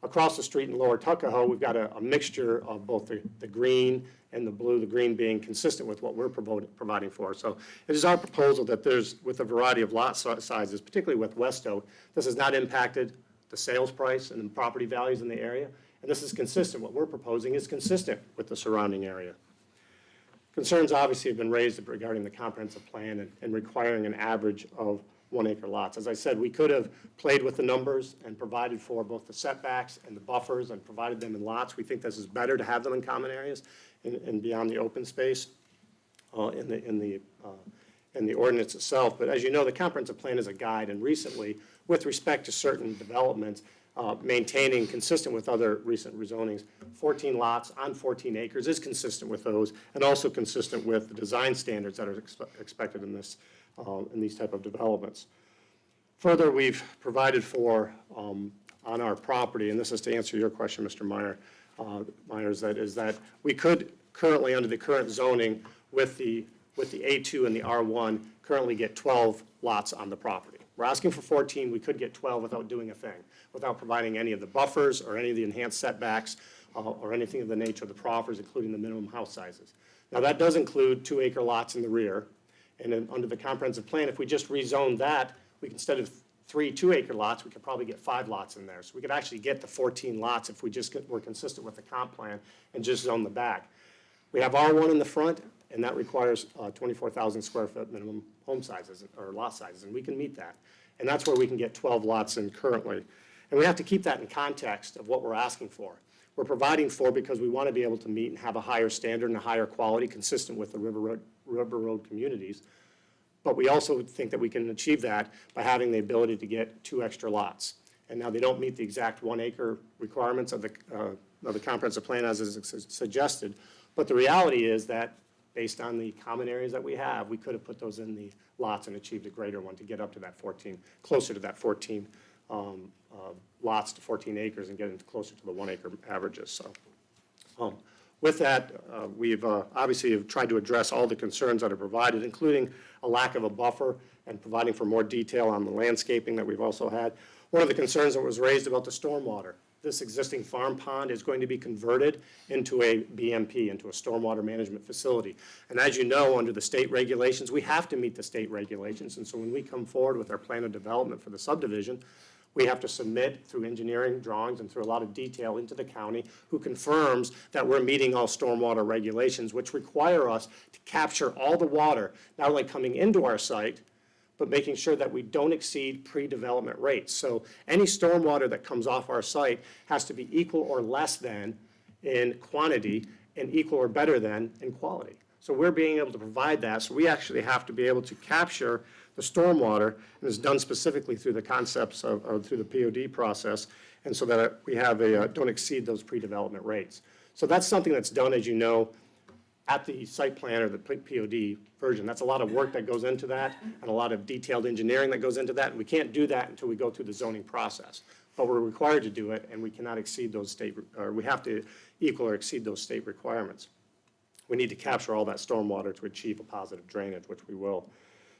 Across the street in Lower Tuckahoe, we've got a mixture of both the green and the blue, the green being consistent with what we're providing for. So it is our proposal that there's, with a variety of lot sizes, particularly with West Oak, this has not impacted the sales price and the property values in the area. And this is consistent. What we're proposing is consistent with the surrounding area. Concerns obviously have been raised regarding the comprehensive plan and requiring an average of 1 acre lots. As I said, we could have played with the numbers and provided for both the setbacks and the buffers and provided them in lots. We think this is better to have them in common areas and beyond the open space in the ordinance itself. But as you know, the comprehensive plan is a guide, and recently, with respect to certain developments, maintaining consistent with other recent rezonings, 14 lots on 14 acres is consistent with those, and also consistent with the design standards that are expected in these type of developments. Further, we've provided for on our property, and this is to answer your question, Mr. Myers, that we could currently, under the current zoning, with the A2 and the R1, currently get 12 lots on the property. We're asking for 14. We could get 12 without doing a thing, without providing any of the buffers or any of the enhanced setbacks or anything of the nature of the proffers, including the minimum house sizes. Now, that does include 2 acre lots in the rear. And then under the comprehensive plan, if we just rezone that, we can, instead of 3 2 acre lots, we could probably get 5 lots in there. So we could actually get the 14 lots if we just were consistent with the comp plan and just zone the back. We have R1 in the front, and that requires 24,000 square foot minimum home sizes or lot sizes, and we can meet that. And that's where we can get 12 lots in currently. And we have to keep that in context of what we're asking for. We're providing for because we want to be able to meet and have a higher standard and a higher quality consistent with the River Road communities. But we also think that we can achieve that by having the ability to get 2 extra lots. And now they don't meet the exact 1 acre requirements of the comprehensive plan as is suggested. But the reality is that based on the common areas that we have, we could have put those in the lots and achieved a greater one to get up to that 14, closer to that 14 lots to 14 acres and getting closer to the 1 acre averages. So with that, we've obviously have tried to address all the concerns that are provided, including a lack of a buffer and providing for more detail on the landscaping that we've also had. One of the concerns that was raised about the stormwater. This existing farm pond is going to be converted into a BMP, into a stormwater management facility. And as you know, under the state regulations, we have to meet the state regulations. And so when we come forward with our plan of development for the subdivision, we have to submit through engineering drawings and through a lot of detail into the county who confirms that we're meeting all stormwater regulations, which require us to capture all the water, not only coming into our site, but making sure that we don't exceed pre-development rates. So any stormwater that comes off our site has to be equal or less than in quantity and equal or better than in quality. So we're being able to provide that. So we actually have to be able to capture the stormwater, and it's done specifically through the concepts of through the POD process, and so that we have don't exceed those pre-development rates. So that's something that's done, as you know, at the site plan or the POD version. That's a lot of work that goes into that and a lot of detailed engineering that goes into that. And we can't do that until we go through the zoning process. But we're required to do it, and we cannot exceed those state, or we have to equal or exceed those state requirements. We need to capture all that stormwater to achieve a positive drainage, which we will.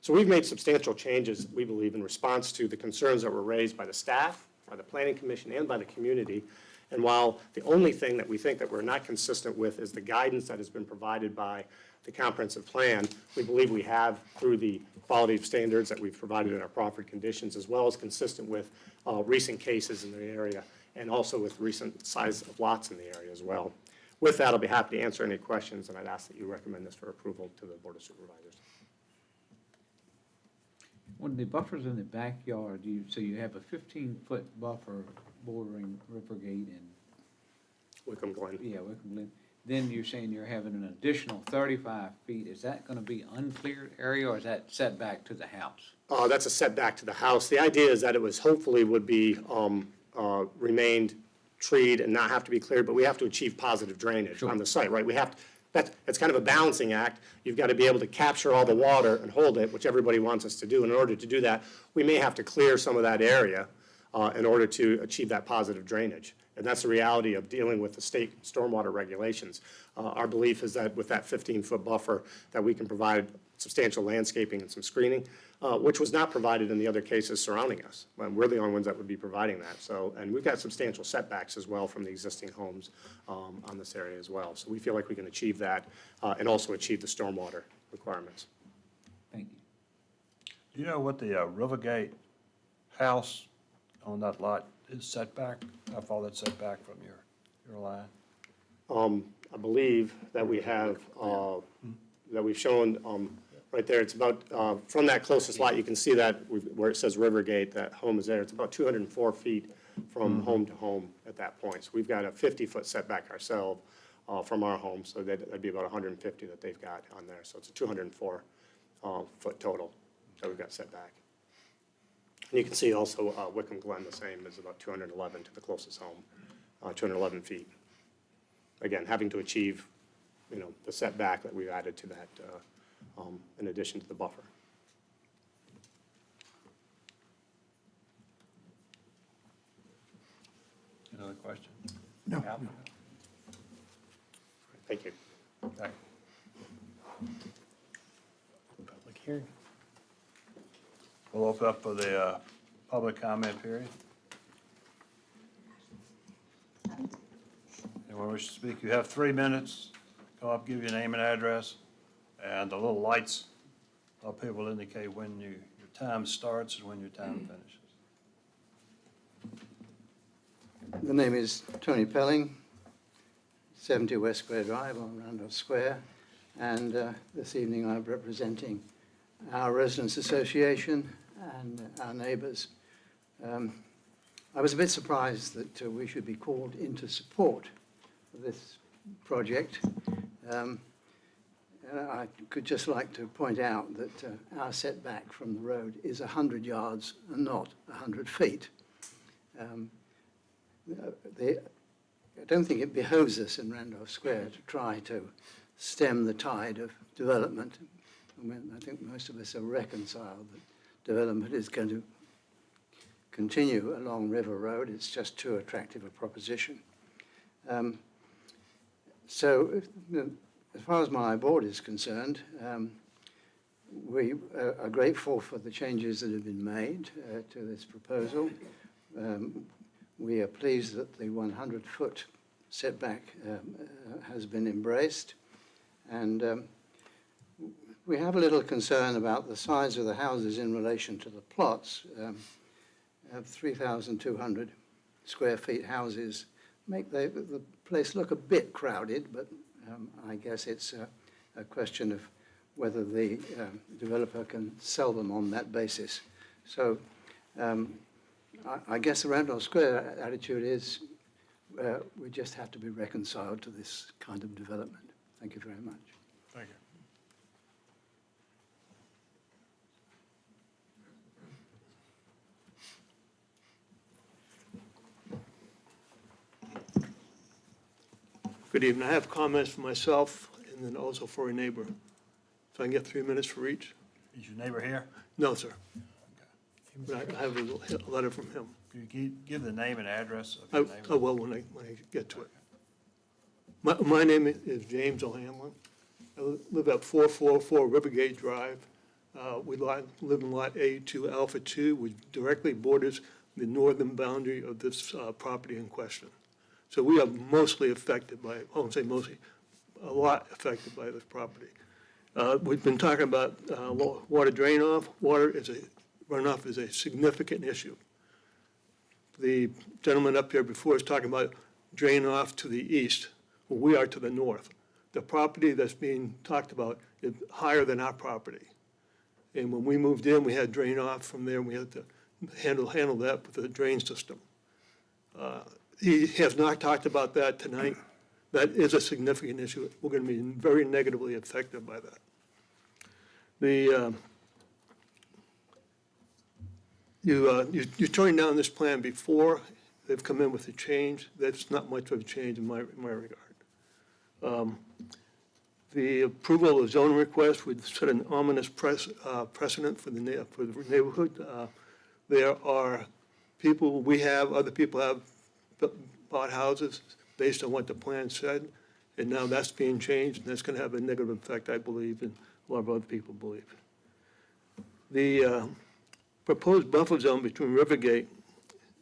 So we've made substantial changes, we believe, in response to the concerns that were raised by the staff, by the Planning Commission, and by the community. And while the only thing that we think that we're not consistent with is the guidance that has been provided by the comprehensive plan, we believe we have through the quality of standards that we've provided in our proffered conditions, as well as consistent with recent cases in the area, and also with recent size of lots in the area as well. With that, I'll be happy to answer any questions, and I'd ask that you recommend this for approval to the Board of Supervisors. When the buffer's in the backyard, so you have a 15-foot buffer bordering Rivergate and, Wickham Glen. yeah, Wickham Glen. Then you're saying you're having an additional 35 feet. Is that going to be uncleared area, or is that set back to the house? That's a setback to the house. The idea is that it was, hopefully would be, remained treed and not have to be cleared, but we have to achieve positive drainage on the site, right? We have, it's kind of a balancing act. You've got to be able to capture all the water and hold it, which everybody wants us to do. And in order to do that, we may have to clear some of that area in order to achieve that positive drainage. And that's the reality of dealing with the state stormwater regulations. Our belief is that with that 15-foot buffer, that we can provide substantial landscaping and some screening, which was not provided in the other cases surrounding us. We're the only ones that would be providing that. So, and we've got substantial setbacks as well from the existing homes on this area as well. So we feel like we can achieve that and also achieve the stormwater requirements. Thank you. Do you know what the Rivergate house on that lot is setback? How far that's set back from your line? I believe that we have, that we've shown right there, it's about, from that closest lot, you can see that where it says Rivergate, that home is there. It's about 204 feet from home to home at that point. So we've got a 50-foot setback ourselves from our home, so that'd be about 150 that they've got on there. So it's a 204 foot total that we've got set back. And you can see also Wickham Glen, the same, is about 211 to the closest home, 211 feet. Again, having to achieve, the setback that we've added to that in addition to the buffer. Another question? No. Thank you. Okay. Public hearing. We'll open up for the public comment period. Anyone wish to speak? You have 3 minutes. Come up, give your name and address, and the little lights up here will indicate when your time starts and when your time finishes. The name is Tony Pelling, 70 West Square Drive on Randolph Square, and this evening I'm representing our Residents Association and our neighbours. I was a bit surprised that we should be called into support of this project. I could just like to point out that our setback from the road is 100 yards and not 100 feet. I don't think it behoves us in Randolph Square to try to stem the tide of development. I think most of us are reconciled that development is going to continue along River Road. It's just too attractive a proposition. So as far as my board is concerned, we are grateful for the changes that have been made to this proposal. We are pleased that the 100-foot setback has been embraced. And we have a little concern about the size of the houses in relation to the plots. 3,200 square feet houses make the place look a bit crowded, but I guess it's a question of whether the developer can sell them on that basis. So I guess the Randolph Square attitude is we just have to be reconciled to this kind of development. Thank you very much. Thank you. Good evening. I have comments for myself and then also for a neighbor. So I can get 3 minutes for each? Is your neighbor here? No, sir. But I have a letter from him. Can you give the name and address of I your neighbor? will when I get to it. My name is James O'Hanlon. I live at 444 Rivergate Drive. We live in Lot A2 Alpha 2, which directly borders the northern boundary of this property in question. So we are mostly affected by, I won't say mostly, a lot affected by this property. We've been talking about water drain off. Runoff is a significant issue. The gentleman up here before is talking about drain off to the east. Well, we are to the north. The property that's being talked about is higher than our property. And when we moved in, we had drain off from there, and we had to handle that with the drain system. He has not talked about that tonight. That is a significant issue. We're going to be very negatively affected by that. You're turning down this plan before they've come in with a change. That's not much of a change in my regard. The approval of zoning request would set an ominous precedent for the neighborhood. There are people, other people have bought houses based on what the plan said, and now that's being changed, and that's going to have a negative effect, I believe, and a lot of other people believe. The proposed buffer zone between Rivergate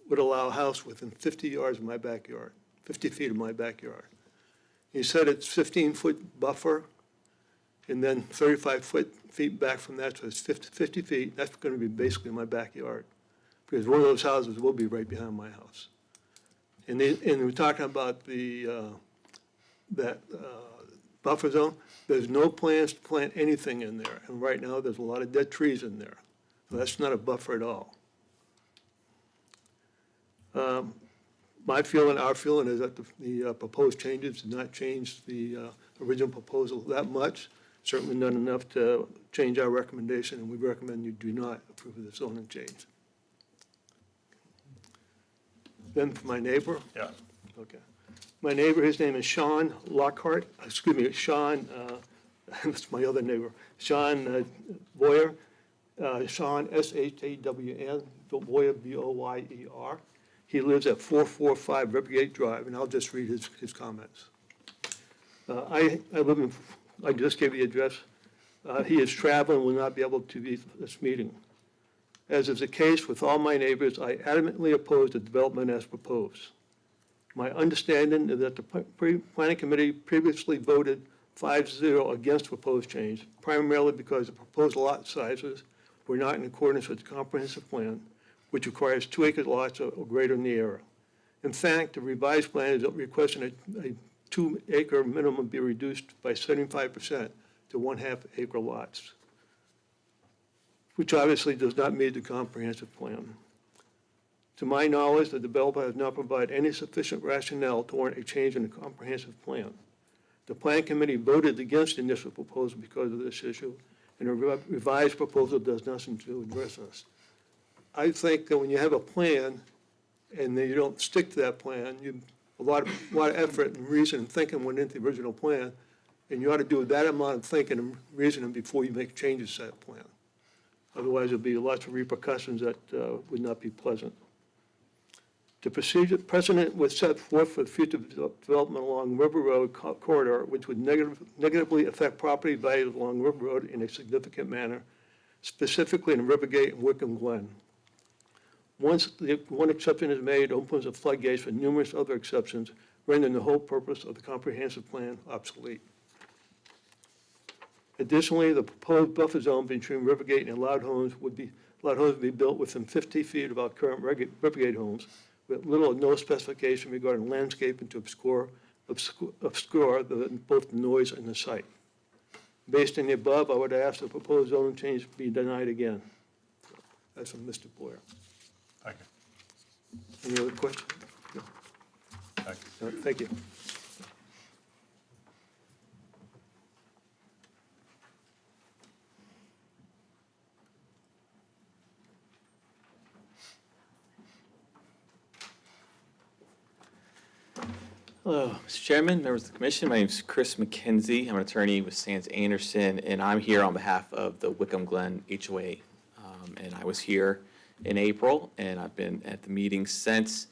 would allow a house within 50 yards of my backyard, 50 feet of my backyard. He said it's 15-foot buffer, and then 35 feet back from that, so it's 50 feet. That's going to be basically my backyard, because one of those houses will be right behind my house. And we're talking about that buffer zone. There's no plans to plant anything in there, and right now there's a lot of dead trees in there. So that's not a buffer at all. My feeling, our feeling is that the proposed changes did not change the original proposal that much, certainly not enough to change our recommendation, and we recommend you do not approve of the zoning change. Then for my neighbor? Yeah. Okay. My neighbor, his name is Sean Lockhart, Sean, that's my other neighbor, Sean Boyer, Sean, S-H-A-W-N, Boyer, B-O-Y-E-R. He lives at 445 Rivergate Drive, and I'll just read his comments. I just gave the address. He is traveling, will not be able to be at this meeting. As is the case with all my neighbors, I adamantly oppose the development as proposed. My understanding is that the planning committee previously voted 5-0 against proposed change, primarily because the proposed lot sizes were not in accordance with the comprehensive plan, which requires 2-acre lots or greater in the area. In fact, the revised plan is requesting a 2-acre minimum be reduced by 75% to 1/2-acre lots, which obviously does not meet the comprehensive plan. To my knowledge, the developer has not provided any sufficient rationale to warrant a change in the comprehensive plan. The plan committee voted against the initial proposal because of this issue, and the revised proposal does nothing to address us. I think that when you have a plan and then you don't stick to that plan, a lot of effort and reason and thinking went into the original plan, and you ought to do that amount of thinking and reasoning before you make changes to that plan. Otherwise, there'll be lots of repercussions that would not be pleasant. The precedent was set forth for future development along River Road corridor, which would negatively affect property values along River Road in a significant manner, specifically in Rivergate and Wickham Glen. Once one exception is made, it opens the floodgates for numerous other exceptions, rendering the whole purpose of the comprehensive plan obsolete. Additionally, the proposed buffer zone between Rivergate and allowed homes would be built within 50 feet of our current Rivergate homes, with little or no specification regarding landscaping to obscure both the noise and the site. Based on the above, I would ask the proposed zoning change be denied again. That's from Mr. Boyer. Thank you. Any other questions? No. Thank you. Thank you. Hello, Mr. Chairman, members of the commission. My name is Chris McKenzie. I'm an attorney with Sands Anderson, and I'm here on behalf of the Wickham Glen HOA. And I was here in April, and I've been at the meeting since.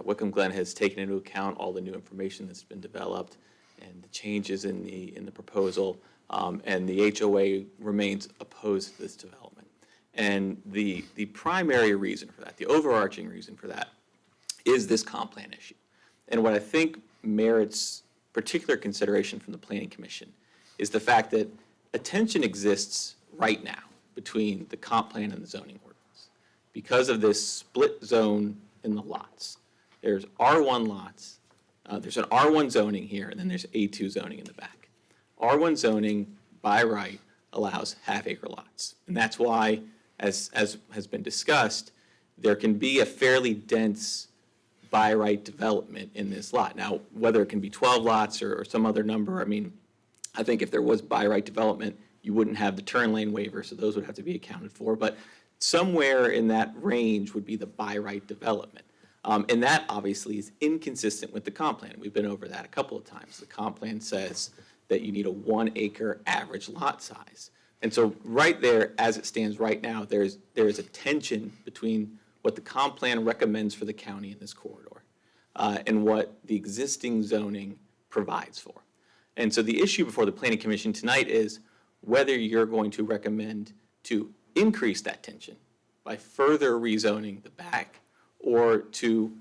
Wickham Glen has taken into account all the new information that's been developed and the changes in the proposal, and the HOA remains opposed to this development. And the primary reason for that, the overarching reason for that, is this comp plan issue. And what I think merits particular consideration from the Planning Commission is the fact that a tension exists right now between the comp plan and the zoning ordinance because of this split zone in the lots. There's R1 lots, there's an R1 zoning here, and then there's A2 zoning in the back. R1 zoning, by right, allows half-acre lots. And that's why, as has been discussed, there can be a fairly dense by right development in this lot. Now, whether it can be 12 lots or some other number, I mean, I think if there was by right development, you wouldn't have the turn lane waiver, so those would have to be accounted for. But somewhere in that range would be the by right development. And that obviously is inconsistent with the comp plan. We've been over that a couple of times. The comp plan says that you need a 1 acre average lot size. And so right there, as it stands right now, there is a tension between what the comp plan recommends for the county in this corridor and what the existing zoning provides for. And so the issue before the Planning Commission tonight is whether you're going to recommend to increase that tension by further rezoning the back or to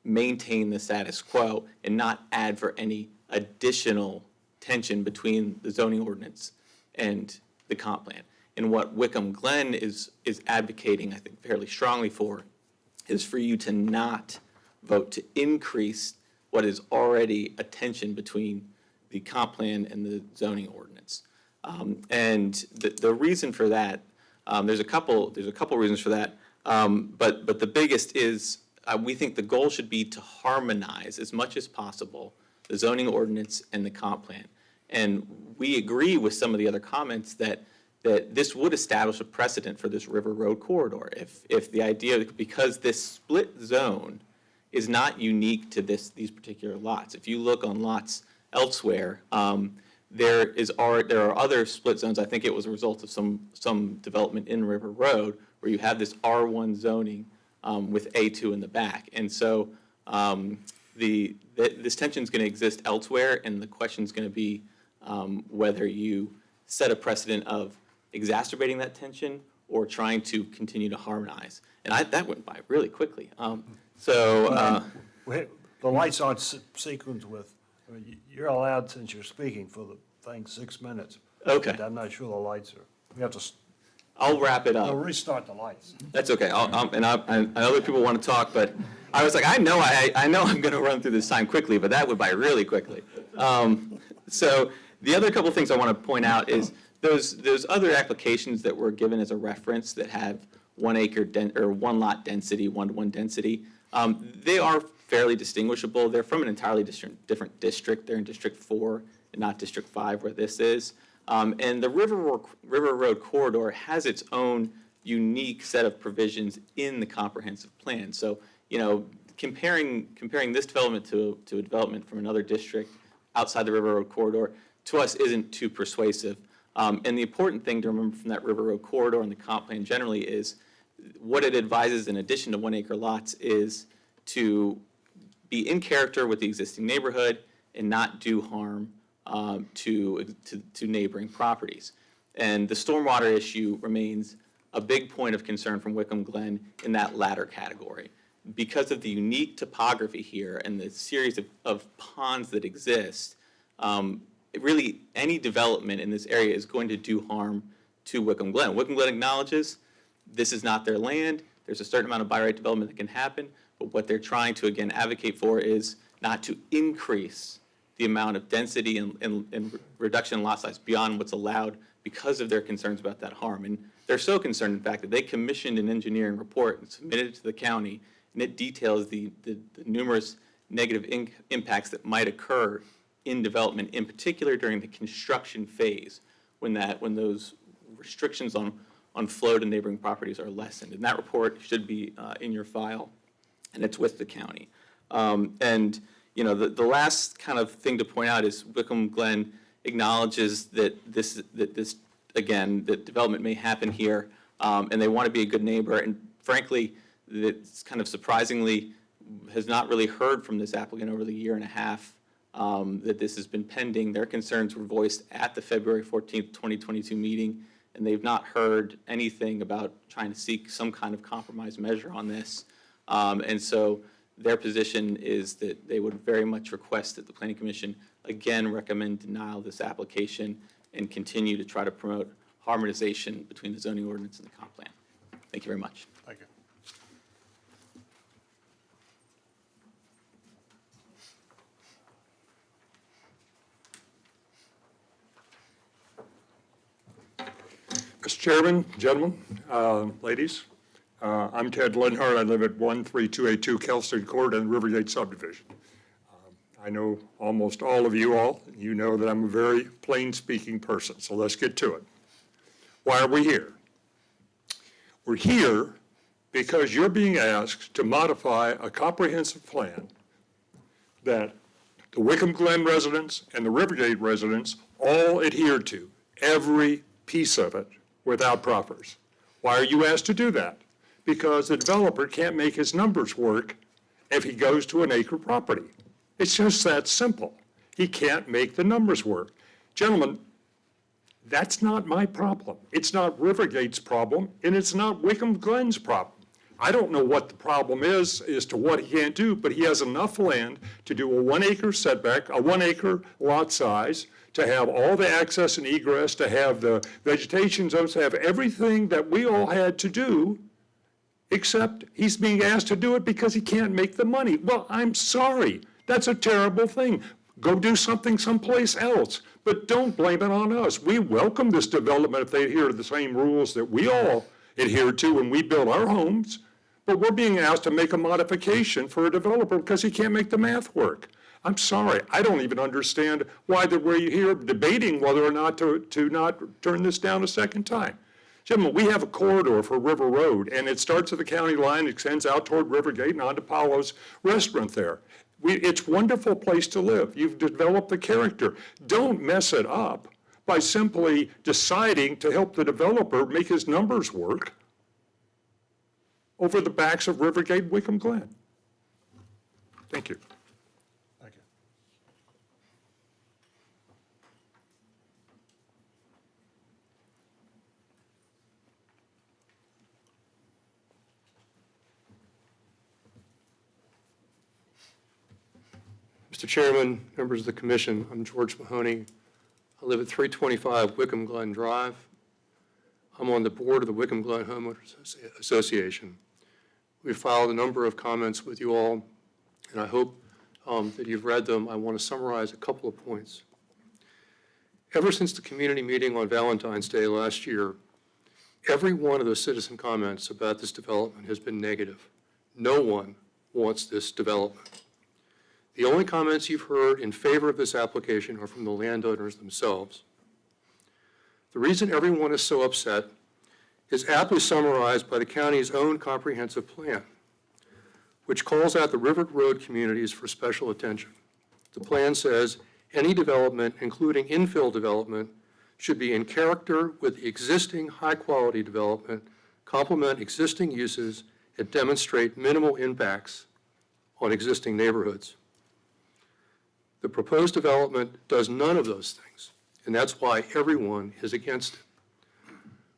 maintain the status quo and not add for any additional tension between the zoning ordinance and the comp plan. And what Wickham Glen is advocating, I think, fairly strongly for, is for you to not vote to increase what is already a tension between the comp plan and the zoning ordinance. And the reason for that, there's a couple reasons for that, but the biggest is we think the goal should be to harmonize as much as possible the zoning ordinance and the comp plan. And we agree with some of the other comments that this would establish a precedent for this River Road corridor. If the idea, because this split zone is not unique to these particular lots. If you look on lots elsewhere, there are other split zones. I think it was a result of some development in River Road where you have this R1 zoning with A2 in the back. And so this tension is going to exist elsewhere, and the question is going to be whether you set a precedent of exacerbating that tension or trying to continue to harmonize. And that went by really quickly. The lights aren't sequenced with, I mean, you're allowed, since you're speaking for the thing, 6 minutes. Okay. But I'm not sure the lights are, we have to, I'll wrap it we'll up. restart the lights. That's okay. I know other people want to talk, but I was like, I know I'm going to run through this time quickly, but that went by really quickly. So the other couple things I want to point out is those other applications that were given as a reference that have 1 acre or 1 lot density, 1-to-1 density. They are fairly distinguishable. They're from an entirely different district. They're in District 4 and not District 5 where this is. And the River Road corridor has its own unique set of provisions in the comprehensive plan. So, comparing this development to a development from another district outside the River Road corridor, to us isn't too persuasive. And the important thing to remember from that River Road corridor and the comp plan generally is what it advises in addition to 1 acre lots is to be in character with the existing neighborhood and not do harm to neighboring properties. And the stormwater issue remains a big point of concern from Wickham Glen in that latter category. Because of the unique topography here and the series of ponds that exist, really any development in this area is going to do harm to Wickham Glen. Wickham Glen acknowledges this is not their land. There's a certain amount of by right development that can happen, but what they're trying to, again, advocate for is not to increase the amount of density and reduction in lot size beyond what's allowed because of their concerns about that harm. And they're so concerned, in fact, that they commissioned an engineering report and submitted it to the county, and it details the numerous negative impacts that might occur in development, in particular during the construction phase, when those restrictions on flow to neighboring properties are lessened. And that report should be in your file, and it's with the county. And the last kind of thing to point out is Wickham Glen acknowledges that this that development may happen here, and they want to be a good neighbor. And frankly, it's kind of surprisingly has not really heard from this applicant over the year and a half that this has been pending. Their concerns were voiced at the February 14th, 2022 meeting, and they've not heard anything about trying to seek some kind of compromise measure on this. And so their position is that they would very much request that the Planning Commission again recommend denial of this application and continue to try to promote harmonization between the zoning ordinance and the comp plan. Thank you very much. Thank you. Mr. Chairman, gentlemen, ladies, I'm Ted Linhart. I live at 13282 Kelston Court in the Rivergate subdivision. I know almost all of you all. You know that I'm a very plain-speaking person, so let's get to it. Why are we here? We're here because you're being asked to modify a comprehensive plan that the Wickham Glen residents and the Rivergate residents all adhere to, every piece of it, without proffers. Why are you asked to do that? Because the developer can't make his numbers work if he goes to an acre property. It's just that simple. He can't make the numbers work. Gentlemen, that's not my problem. It's not Rivergate's problem, and it's not Wickham Glen's problem. I don't know what the problem is as to what he can't do, but he has enough land to do a 1 acre setback, a 1 acre lot size, to have all the access and egress, to have the vegetation zones, to have everything that we all had to do, except he's being asked to do it because he can't make the money. Well, I'm sorry. That's a terrible thing. Go do something someplace else, but don't blame it on us. We welcome this development if they adhere to the same rules that we all adhere to when we build our homes, but we're being asked to make a modification for a developer because he can't make the math work. I'm sorry, I don't even understand why we're here debating whether or not to not turn this down a second time. Gentlemen, we have a corridor for River Road, and it starts at the county line, extends out toward Rivergate and onto Paulo's restaurant there. It's a wonderful place to live. You've developed the character. Don't mess it up by simply deciding to help the developer make his numbers work over the backs of Rivergate and Wickham Glen. Thank you. Thank you. Mr. Chairman, members of the commission, I'm George Mahoney. I live at 325 Wickham Glen Drive. I'm on the board of the Wickham Glen Homeowners Association. We filed a number of comments with you all, and I hope that you've read them. I want to summarize a couple of points. Ever since the community meeting on Valentine's Day last year, every one of the citizen comments about this development has been negative. No one wants this development. The only comments you've heard in favor of this application are from the landowners themselves. The reason everyone is so upset is aptly summarized by the county's own comprehensive plan, which calls out the River Road communities for special attention. The plan says any development, including infill development, should be in character with the existing high-quality development, complement existing uses, and demonstrate minimal impacts on existing neighborhoods. The proposed development does none of those things, and that's why everyone is against it.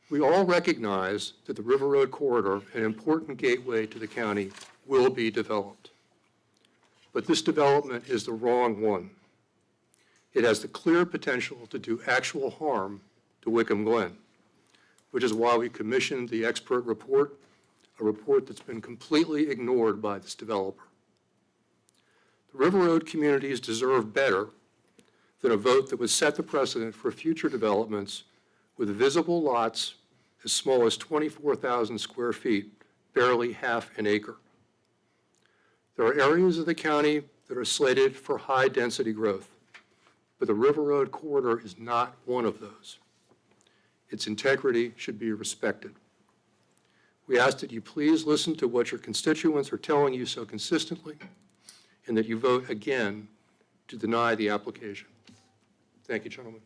We all recognize that the River Road corridor, an important gateway to the county, will be developed. But this development is the wrong one. It has the clear potential to do actual harm to Wickham Glen, which is why we commissioned the expert report, a report that's been completely ignored by this developer. The River Road communities deserve better than a vote that would set the precedent for future developments with visible lots as small as 24,000 square feet, barely half an acre. There are areas of the county that are slated for high-density growth, but the River Road corridor is not one of those. Its integrity should be respected. We ask that you please listen to what your constituents are telling you so consistently, and that you vote again to deny the application. Thank you, gentlemen.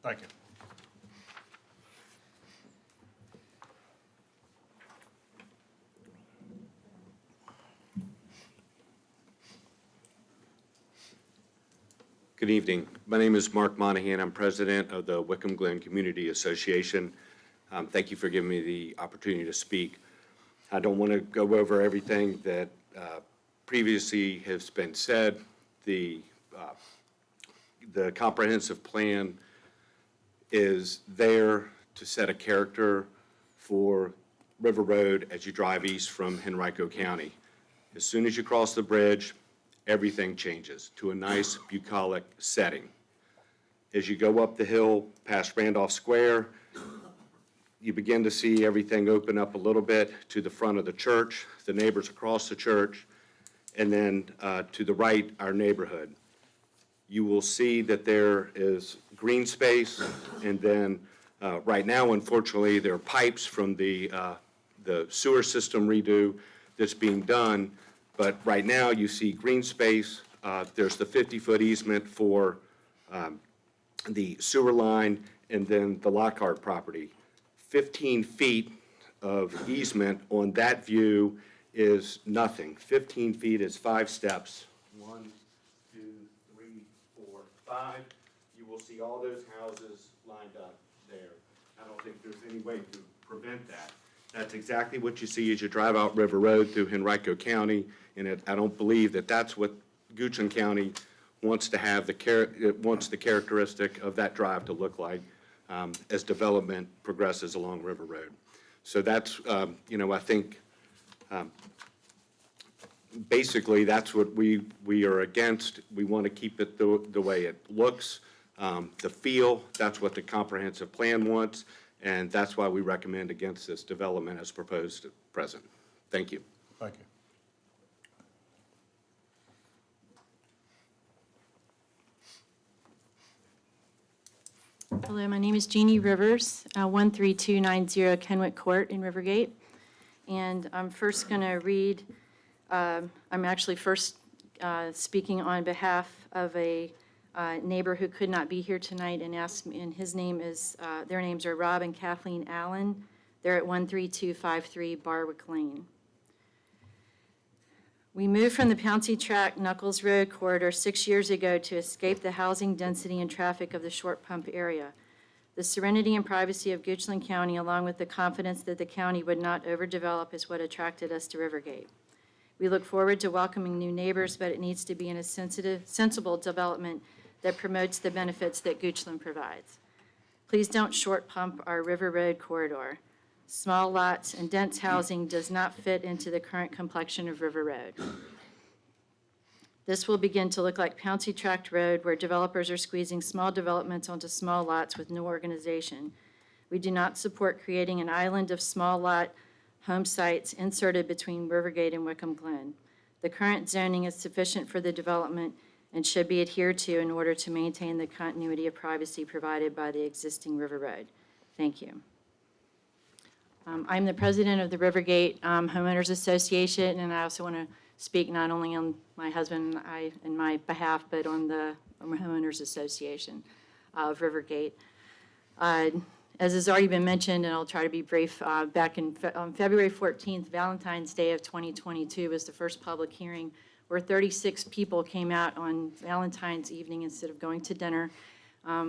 Thank you. Good evening. My name is Mark Monahan. I'm president of the Wickham Glen Community Association. Thank you for giving me the opportunity to speak. I don't want to go over everything that previously has been said. The comprehensive plan is there to set a character for River Road as you drive east from Henrico County. As soon as you cross the bridge, everything changes to a nice bucolic setting. As you go up the hill past Randolph Square, you begin to see everything open up a little bit to the front of the church, the neighbors across the church, and then to the right, our neighborhood. You will see that there is green space, and then right now, unfortunately, there are pipes from the sewer system redo that's being done, but right now you see green space. There's the 50-foot easement for the sewer line, and then the Lockhart property. 15 feet of easement on that view is nothing. 15 feet is 5 steps. 1, 2, 3, 4, 5. You will see all those houses lined up there. I don't think there's any way to prevent that. That's exactly what you see as you drive out River Road through Henrico County, and I don't believe that that's what Goochland County wants to have it wants the characteristic of that drive to look like as development progresses along River Road. So that's, I think, basically, that's what we are against. We want to keep it the way it looks, the feel. That's what the comprehensive plan wants, and that's why we recommend against this development as proposed at present. Thank you. Thank you. Hello, my name is Jeannie Rivers, 13290 Kenwick Court in Rivergate. And I'm first going to read, I'm actually first speaking on behalf of a neighbor who could not be here tonight and asked me, and his name is, their names are Rob and Kathleen Allen. They're at 13253 Barwick Lane. We moved from the Pouncey Track Knuckles Road corridor 6 years ago to escape the housing density and traffic of the Short Pump area. The serenity and privacy of Goochland County, along with the confidence that the county would not overdevelop, is what attracted us to Rivergate. We look forward to welcoming new neighbors, but it needs to be in a sensible development that promotes the benefits that Goochland provides. Please don't short pump our River Road corridor. Small lots and dense housing does not fit into the current complexion of River Road. This will begin to look like Pouncey Tract Road, where developers are squeezing small developments onto small lots with no organization. We do not support creating an island of small lot home sites inserted between Rivergate and Wickham Glen. The current zoning is sufficient for the development and should be adhered to in order to maintain the continuity of privacy provided by the existing River Road. Thank you. I'm the president of the Rivergate Homeowners Association, and I also want to speak not only on my husband and my behalf, but on the Homeowners Association of Rivergate. As has already been mentioned, and I'll try to be brief, back on February 14th, Valentine's Day of 2022 was the first public hearing where 36 people came out on Valentine's evening instead of going to dinner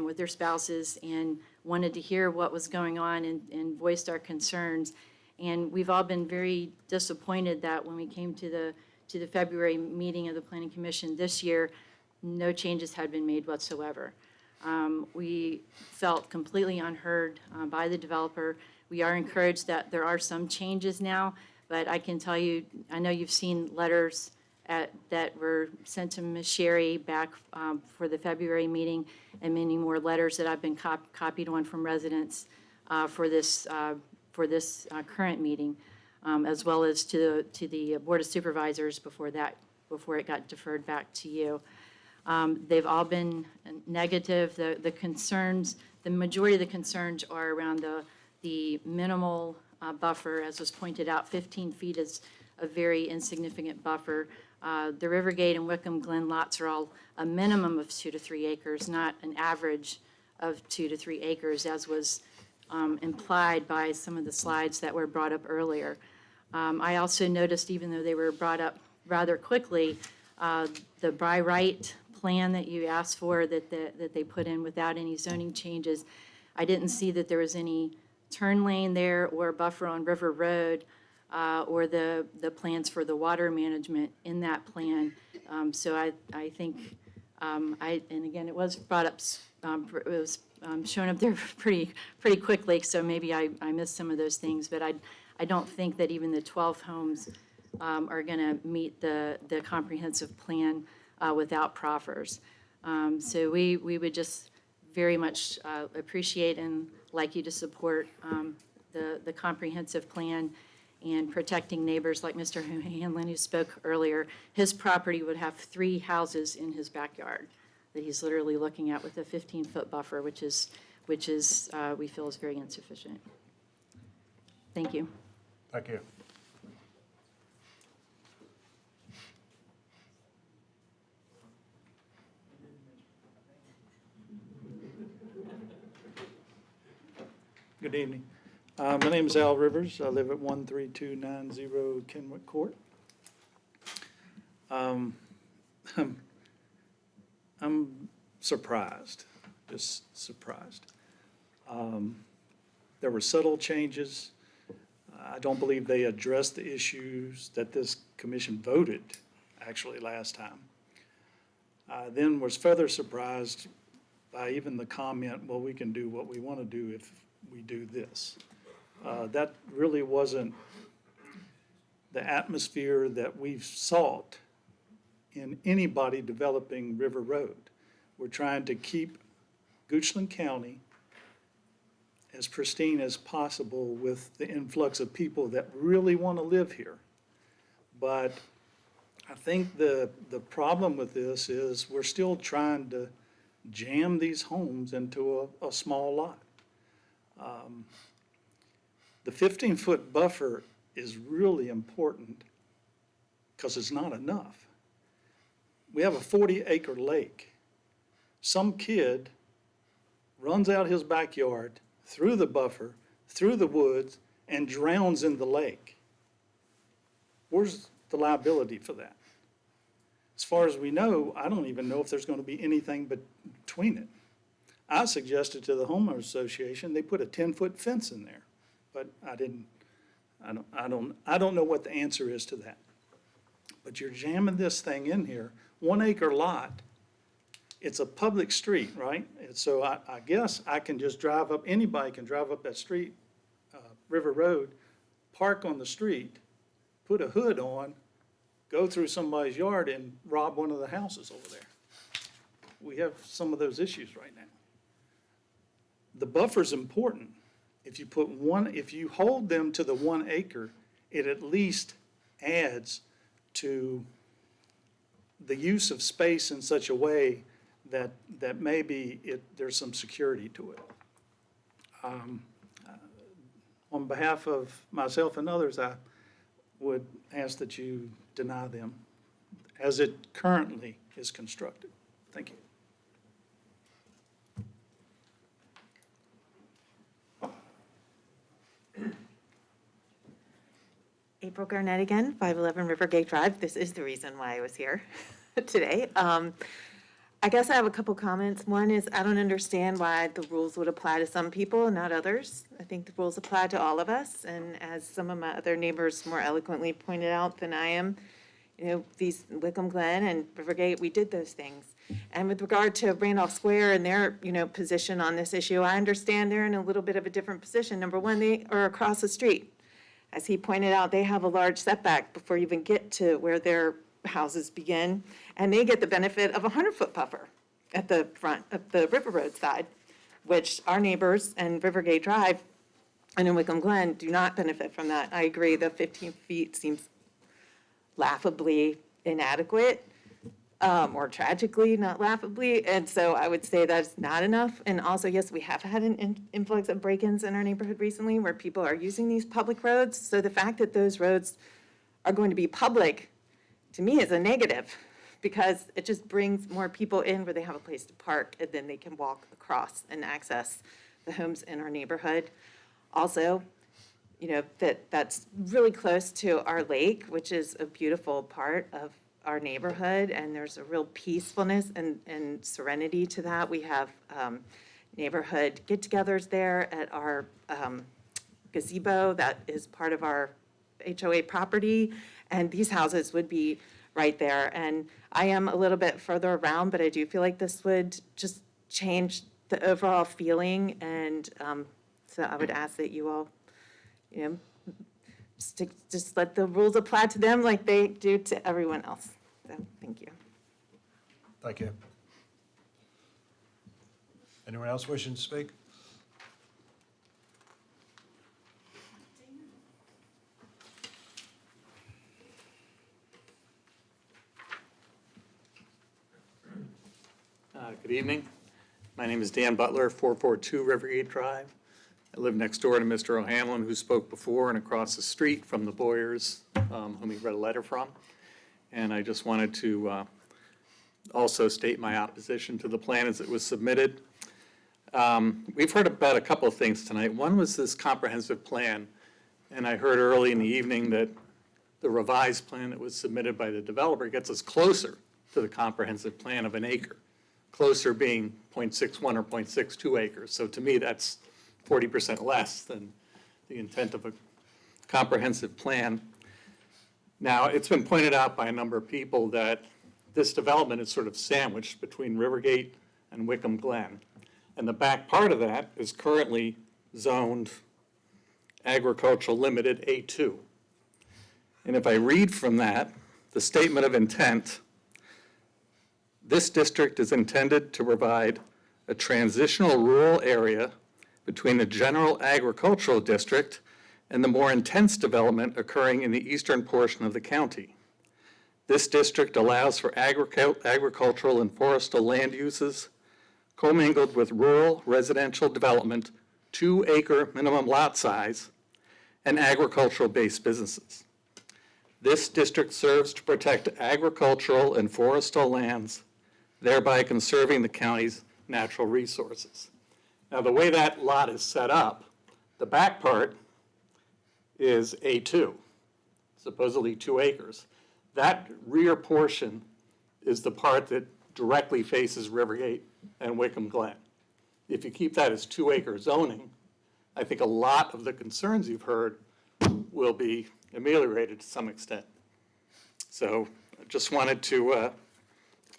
with their spouses and wanted to hear what was going on and voiced our concerns. And we've all been very disappointed that when we came to the February meeting of the Planning Commission this year, no changes had been made whatsoever. We felt completely unheard by the developer. We are encouraged that there are some changes now, but I can tell you, I know you've seen letters that were sent to Ms. Sherry back for the February meeting, and many more letters that I've been copied on from residents for this current meeting, as well as to the Board of Supervisors before it got deferred back to you. They've all been negative. The concerns, the majority of the concerns are around the minimal buffer. As was pointed out, 15 feet is a very insignificant buffer. The Rivergate and Wickham Glen lots are all a minimum of 2 to 3 acres, not an average of 2 to 3 acres, as was implied by some of the slides that were brought up earlier. I also noticed, even though they were brought up rather quickly, the by right plan that you asked for that they put in without any zoning changes, I didn't see that there was any turn lane there or buffer on River Road, or the plans for the water management in that plan. So I think, and again, it was brought up, it was shown up there pretty quickly, so maybe I missed some of those things, but I don't think that even the 12 homes are going to meet the comprehensive plan without proffers. So we would just very much appreciate and like you to support the comprehensive plan and protecting neighbors like Mr. Hanlon, who spoke earlier. His property would have 3 houses in his backyard that he's literally looking at with a 15-foot buffer, which is we feel is very insufficient. Thank you. Thank you. Good evening. My name is Al Rivers. I live at 13290 Kenwick Court. I'm surprised, just surprised. There were subtle changes. I don't believe they addressed the issues that this commission voted actually last time. I then was further surprised by even the comment, well, we can do what we want to do if we do this. That really wasn't the atmosphere that we've sought in anybody developing River Road. We're trying to keep Goochland County as pristine as possible with the influx of people that really want to live here. But I think the problem with this is we're still trying to jam these homes into a small lot. The 15-foot buffer is really important because it's not enough. We have a 40-acre lake. Some kid runs out his backyard, through the buffer, through the woods, and drowns in the lake. Where's the liability for that? As far as we know, I don't even know if there's going to be anything between it. I suggested to the homeowners association they put a 10-foot fence in there, but I don't know what the answer is to that. But you're jamming this thing in here, 1 acre lot. It's a public street, right? And so I guess I can just drive up, anybody can drive up that street, River Road, park on the street, put a hood on, go through somebody's yard and rob one of the houses over there. We have some of those issues right now. The buffer's important. If you hold them to the 1 acre, it at least adds to the use of space in such a way that maybe there's some security to it. On behalf of myself and others, I would ask that you deny them as it currently is constructed. Thank you. April Garnett again, 511 Rivergate Drive. This is the reason why I was here today. I guess I have a couple comments. One is I don't understand why the rules would apply to some people and not others. I think the rules apply to all of us. And as some of my other neighbors more eloquently pointed out than I am, these Wickham Glen and Rivergate, we did those things. And with regard to Randolph Square and their, position on this issue, I understand they're in a little bit of a different position. Number one, they are across the street. As he pointed out, they have a large setback before you even get to where their houses begin, and they get the benefit of a 100-foot buffer at the front of the River Road side, which our neighbors and Rivergate Drive and in Wickham Glen do not benefit from that. I agree, the 15 feet seems laughably inadequate, or tragically, not laughably, and so I would say that's not enough. And also, yes, we have had an influx of break-ins in our neighborhood recently where people are using these public roads, so the fact that those roads are going to be public, to me, is a negative, because it just brings more people in where they have a place to park, and then they can walk across and access the homes in our neighborhood. Also, that's really close to our lake, which is a beautiful part of our neighborhood, and there's a real peacefulness and serenity to that. We have neighborhood get-togethers there at our gazebo that is part of our HOA property, and these houses would be right there. And I am a little bit further around, but I do feel like this would just change the overall feeling, and so I would ask that you all, just let the rules apply to them like they do to everyone else. So, thank you. Thank you. Anyone else wishing to speak? Good evening. My name is Dan Butler, 442 Rivergate Drive. I live next door to Mr. O'Hanlon, who spoke before, and across the street from the Boyers, whom he read a letter from. And I just wanted to also state my opposition to the plan as it was submitted. We've heard about a couple of things tonight. One was this comprehensive plan, and I heard early in the evening that the revised plan that was submitted by the developer gets us closer to the comprehensive plan of an acre, closer being 0.61 or 0.62 acres. So to me, that's 40% less than the intent of a comprehensive plan. Now, it's been pointed out by a number of people that this development is sort of sandwiched between Rivergate and Wickham Glen. And the back part of that is currently zoned agricultural limited A2. And if I read from that, the statement of intent, this district is intended to provide a transitional rural area between the general agricultural district and the more intense development occurring in the eastern portion of the county. This district allows for agricultural and forestal land uses commingled with rural residential development, 2-acre minimum lot size, and agricultural-based businesses. This district serves to protect agricultural and forestal lands, thereby conserving the county's natural resources. Now, the way that lot is set up, the back part is A2, supposedly 2 acres. That rear portion is the part that directly faces Rivergate and Wickham Glen. If you keep that as 2-acre zoning, I think a lot of the concerns you've heard will be ameliorated to some extent. So I just wanted to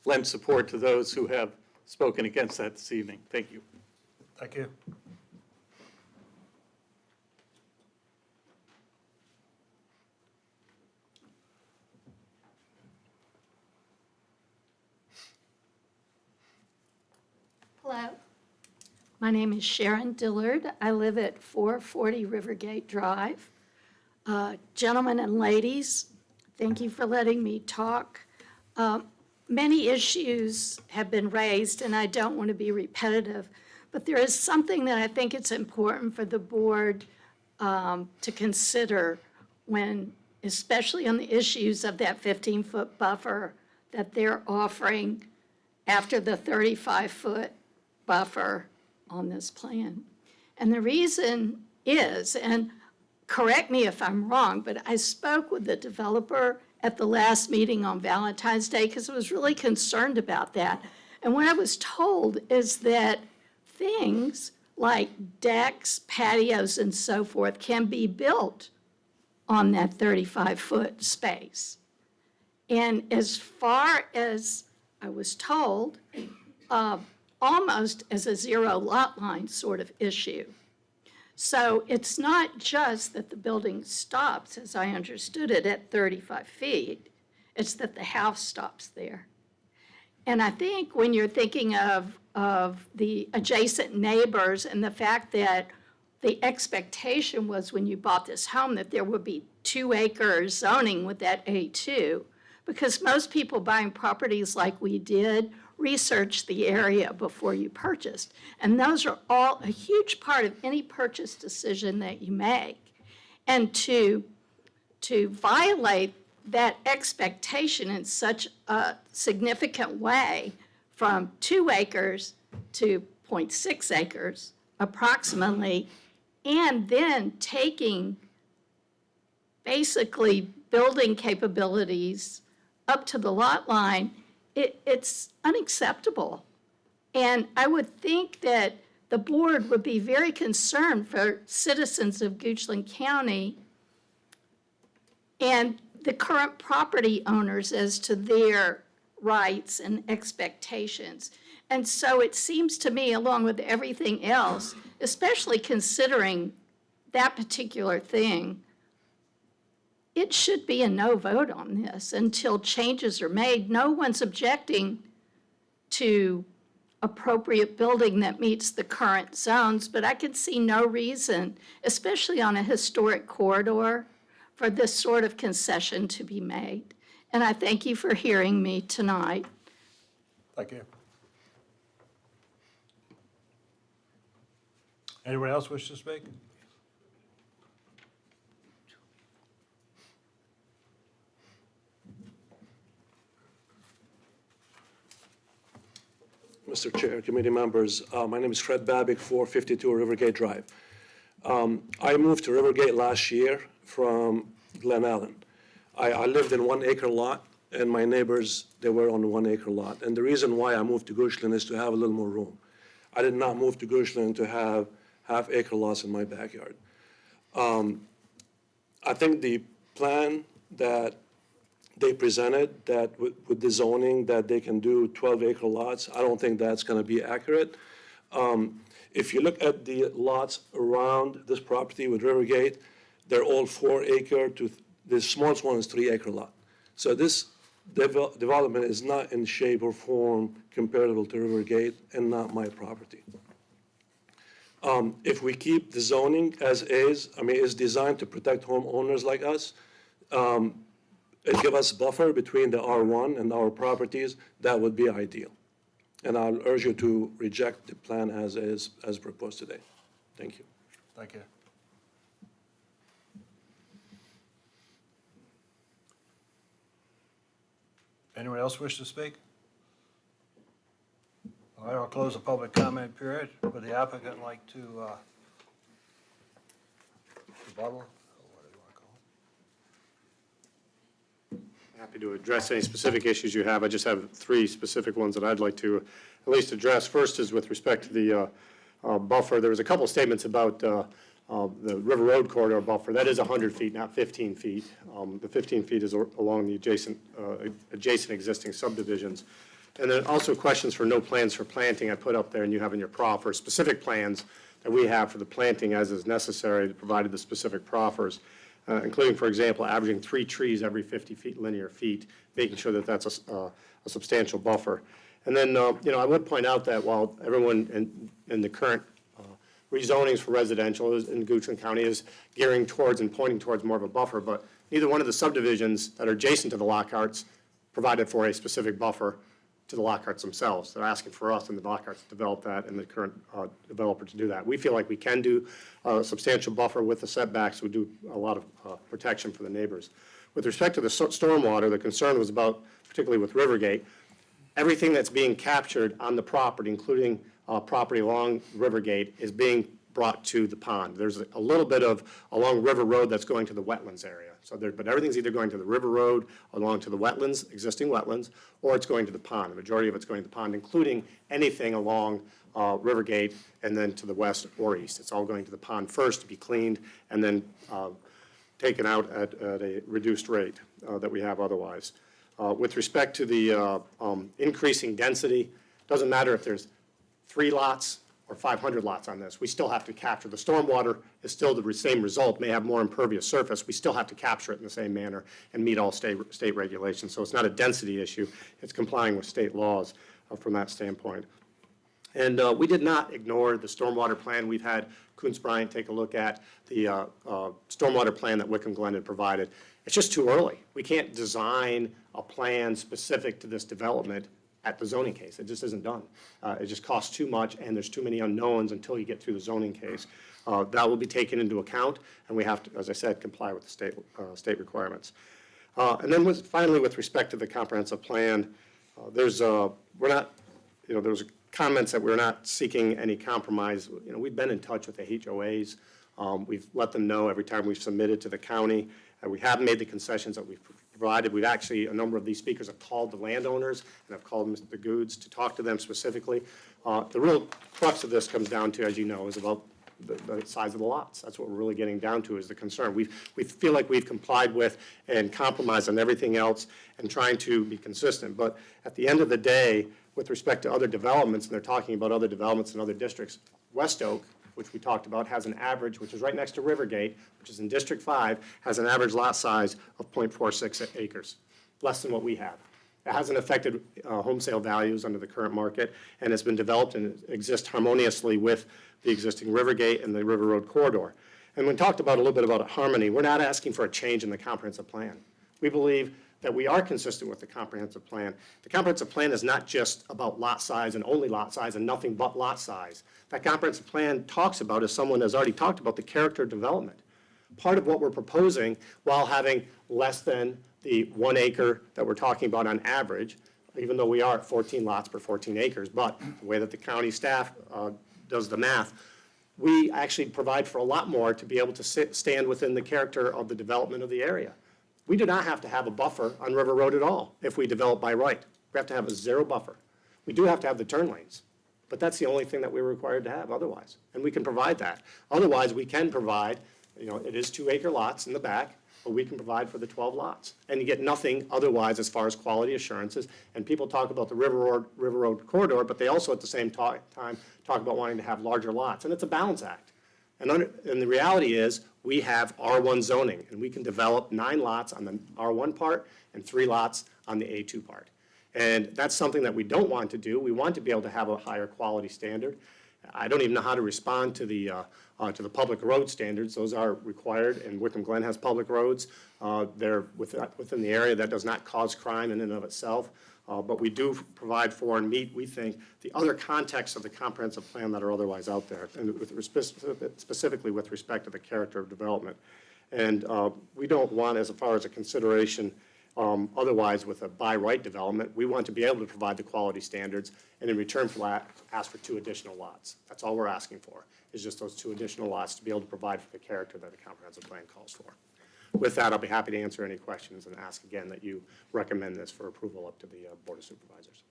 lend support to those who have spoken against that this evening. Thank you. Thank you. Hello. My name is Sharon Dillard. I live at 440 Rivergate Drive. Gentlemen and ladies, thank you for letting me talk. Many issues have been raised, and I don't want to be repetitive, but there is something that I think it's important for the board to consider when, especially on the issues of that 15-foot buffer that they're offering after the 35-foot buffer on this plan. And the reason is, and correct me if I'm wrong, but I spoke with the developer at the last meeting on Valentine's Day because I was really concerned about that. And what I was told is that things like decks, patios, and so forth can be built on that 35-foot space. And as far as I was told, almost as a zero lot line sort of issue. So it's not just that the building stops, as I understood it, at 35 feet. It's that the house stops there. And I think when you're thinking of the adjacent neighbors and the fact that the expectation was when you bought this home that there would be 2-acre zoning with that A2, because most people buying properties like we did research the area before you purchased. And those are all a huge part of any purchase decision that you make. And to violate that expectation in such a significant way from 2 acres to 0.6 acres approximately, and then taking basically building capabilities up to the lot line, it's unacceptable. And I would think that the board would be very concerned for citizens of Goochland County and the current property owners as to their rights and expectations. And so it seems to me, along with everything else, especially considering that particular thing, it should be a no vote on this until changes are made. No one's objecting to appropriate building that meets the current zones, but I can see no reason, especially on a historic corridor, for this sort of concession to be made. And I thank you for hearing me tonight. Thank you. Anyone else wish to speak? Mr. Chair, committee members, my name is Fred Babick, 452 Rivergate Drive. I moved to Rivergate last year from Glen Ellen. I lived in 1 acre lot, and my neighbors, they were on the 1 acre lot. And the reason why I moved to Goochland is to have a little more room. I did not move to Goochland to have half-acre lots in my backyard. I think the plan that they presented, that with the zoning, that they can do 12-acre lots, I don't think that's going to be accurate. If you look at the lots around this property with Rivergate, they're all 4 acre to, the smallest one is 3 acre lot. So this development is not in shape or form comparable to Rivergate and not my property. If we keep the zoning as is, I mean, it's designed to protect homeowners like us. It give us buffer between the R1 and our properties, that would be ideal. And I'll urge you to reject the plan as is, as proposed today. Thank you. Thank you. Anyone else wish to speak? All right, I'll close the public comment period. Would the applicant like to rebuttal? Happy to address any specific issues you have. I just have 3 specific ones that I'd like to at least address. First is with respect to the buffer. There was a couple of statements about the River Road corridor buffer. That is 100 feet, not 15 feet. The 15 feet is along the adjacent existing subdivisions. And then also questions for no plans for planting I put up there, and you have in your proffer specific plans that we have for the planting as is necessary, provided the specific proffers. Including, for example, averaging 3 trees every 50 feet linear feet, making sure that that's a substantial buffer. And then, I would point out that while everyone in the current rezonings for residential in Goochland County is gearing towards and pointing towards more of a buffer, but neither one of the subdivisions that are adjacent to the Lockharts provided for a specific buffer to the Lockharts themselves. They're asking for us and the Lockharts to develop that and the current developer to do that. We feel like we can do a substantial buffer with the setbacks. We do a lot of protection for the neighbors. With respect to the stormwater, the concern was about, particularly with Rivergate, everything that's being captured on the property, including property along Rivergate, is being brought to the pond. There's a little bit of along River Road that's going to the wetlands area. But everything's either going to the River Road, along to the wetlands, existing wetlands, or it's going to the pond. The majority of it's going to the pond, including anything along Rivergate and then to the west or east. It's all going to the pond first to be cleaned and then taken out at a reduced rate that we have otherwise. With respect to the increasing density, doesn't matter if there's 3 lots or 500 lots on this, we still have to capture. The stormwater is still the same result, may have more impervious surface. We still have to capture it in the same manner and meet all state regulations. So it's not a density issue. It's complying with state laws from that standpoint. And we did not ignore the stormwater plan. We've had Coons Bryant take a look at the stormwater plan that Wickham Glen had provided. It's just too early. We can't design a plan specific to this development at the zoning case. It just isn't done. It just costs too much, and there's too many unknowns until you get through the zoning case. That will be taken into account, and we have to, as I said, comply with the state requirements. And then finally, with respect to the comprehensive plan, there's comments that we're not seeking any compromise. We've been in touch with the HOAs. We've let them know every time we've submitted to the county. We have made the concessions that we've provided. We've actually, a number of these speakers have called the landowners and have called Mr. Goods to talk to them specifically. The real crux of this comes down to, as you know, is about the size of the lots. That's what we're really getting down to is the concern. We feel like we've complied with and compromised on everything else and trying to be consistent. But at the end of the day, with respect to other developments, and they're talking about other developments in other districts, West Oak, which we talked about, has an average, which is right next to Rivergate, which is in District 5, has an average lot size of 0.46 acres, less than what we have. It hasn't affected home sale values under the current market, and it's been developed and exists harmoniously with the existing Rivergate and the River Road corridor. And we talked about a little bit about harmony. We're not asking for a change in the comprehensive plan. We believe that we are consistent with the comprehensive plan. The comprehensive plan is not just about lot size and only lot size and nothing but lot size. That comprehensive plan talks about, as someone has already talked about, the character of development. Part of what we're proposing, while having less than the 1 acre that we're talking about on average, even though we are at 14 lots per 14 acres, but the way that the county staff does the math, we actually provide for a lot more to be able to stand within the character of the development of the area. We do not have to have a buffer on River Road at all if we develop by right. We have to have a 0 buffer. We do have to have the turn lanes, but that's the only thing that we're required to have otherwise, and we can provide that. Otherwise, we can provide, it is 2 acre lots in the back, but we can provide for the 12 lots. And you get nothing otherwise as far as quality assurances. And people talk about the River Road corridor, but they also at the same time talk about wanting to have larger lots. And it's a balance act. And the reality is we have R1 zoning, and we can develop 9 lots on the R1 part and 3 lots on the A2 part. And that's something that we don't want to do. We want to be able to have a higher quality standard. I don't even know how to respond to the public road standards. Those are required, and Wickham Glen has public roads. They're within the area. That does not cause crime in and of itself. But we do provide for and meet, we think, the other contexts of the comprehensive plan that are otherwise out there, and specifically with respect to the character of development. And we don't want, as far as a consideration, otherwise with a by right development, we want to be able to provide the quality standards, and in return for that, ask for 2 additional lots. That's all we're asking for, is just those 2 additional lots to be able to provide for the character that the comprehensive plan calls for. With that, I'll be happy to answer any questions and ask again that you recommend this for approval up to the Board of Supervisors.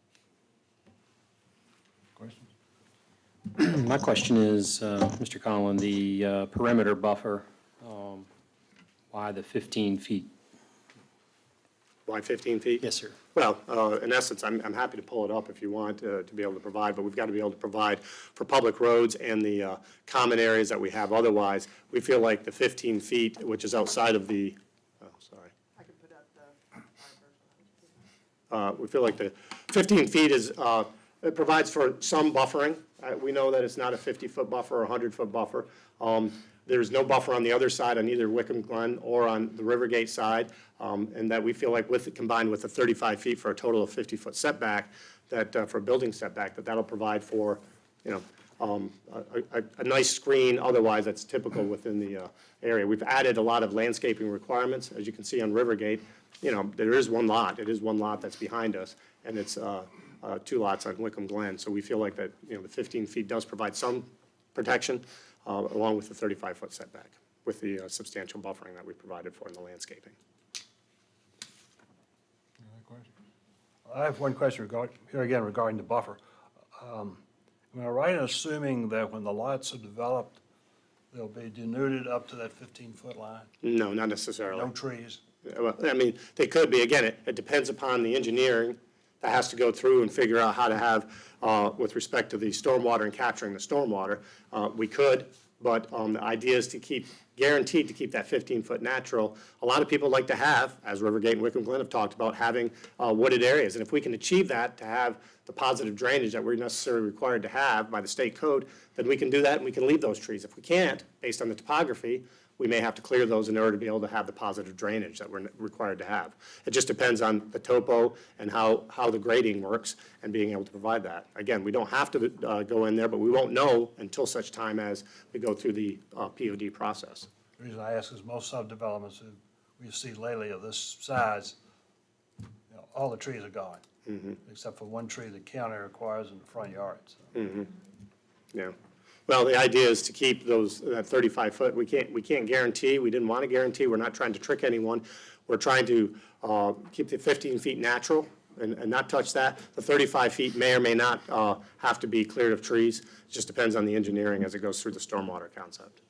Questions? My question is, Mr. Conlon, the perimeter buffer, why the 15 feet? Why 15 feet? Yes, sir. Well, in essence, I'm happy to pull it up if you want to be able to provide, but we've got to be able to provide for public roads and the common areas that we have. Otherwise, we feel like the 15 feet, which is outside of the, we feel like the 15 feet is, it provides for some buffering. We know that it's not a 50-foot buffer or a 100-foot buffer. There's no buffer on the other side on either Wickham Glen or on the Rivergate side, and that we feel like combined with the 35 feet for a total of 50-foot setback, that for a building setback, that'll provide for, a nice screen otherwise that's typical within the area. We've added a lot of landscaping requirements. As you can see on Rivergate, there is 1 lot. It is 1 lot that's behind us, and it's 2 lots on Wickham Glen. So we feel like that, the 15 feet does provide some protection, along with the 35-foot setback, with the substantial buffering that we provided for in the landscaping. Any other questions? I have one question regarding the buffer. Am I right in assuming that when the lots are developed, they'll be denuded up to that 15-foot line? No, not necessarily. No trees? Well, I mean, they could be. Again, it depends upon the engineering that has to go through and figure out how to have, with respect to the stormwater and capturing the stormwater. We could, but the idea is to guaranteed to keep that 15-foot natural. A lot of people like to have, as Rivergate and Wickham Glen have talked about, having wooded areas. And if we can achieve that, to have the positive drainage that we're necessarily required to have by the state code, then we can do that and we can leave those trees. If we can't, based on the topography, we may have to clear those in order to be able to have the positive drainage that we're required to have. It just depends on the topo and how the grading works and being able to provide that. Again, we don't have to go in there, but we won't know until such time as we go through the POD process. The reason I ask is most subdevelopments we see lately of this size, all the trees are gone, except for 1 tree the county requires in the front yard. So. Yeah. Well, the idea is to keep that 35-foot. We can't guarantee. We didn't want to guarantee. We're not trying to trick anyone. We're trying to keep the 15 feet natural and not touch that. The 35 feet may or may not have to be cleared of trees. It just depends on the engineering as it goes through the stormwater concept.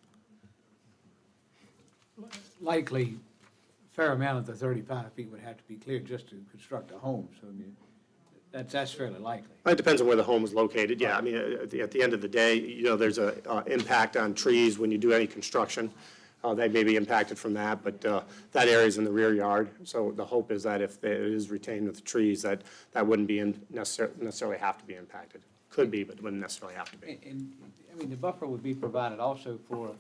Likely, a fair amount of the 35 feet would have to be cleared just to construct a home. So I mean, that's fairly likely. It depends on where the home is located, yeah. I mean, at the end of the day, there's an impact on trees when you do any construction. They may be impacted from that, but that area is in the rear yard. So the hope is that if it is retained with the trees, that wouldn't be necessarily have to be impacted. Could be, but wouldn't necessarily have to be. And I mean, the buffer would be provided also for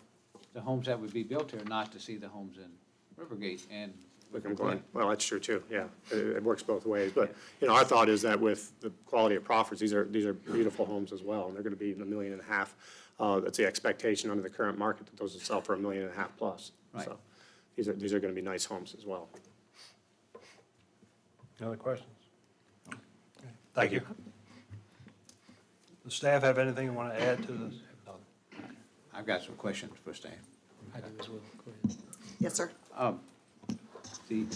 the homes that would be built here, not to see the homes in Rivergate and Wickham Glen. Well, that's true too, yeah. It works both ways. But, our thought is that with the quality of proffers, these are beautiful homes as well, and they're going to be $1.5 million. That's the expectation under the current market that those will sell for $1.5 million plus. Right. So these are going to be nice homes as well. Any other questions? Okay. Thank you. Does staff have anything you want to add to this? I've got some questions for staff. I do as well. Go ahead. Yes, sir. We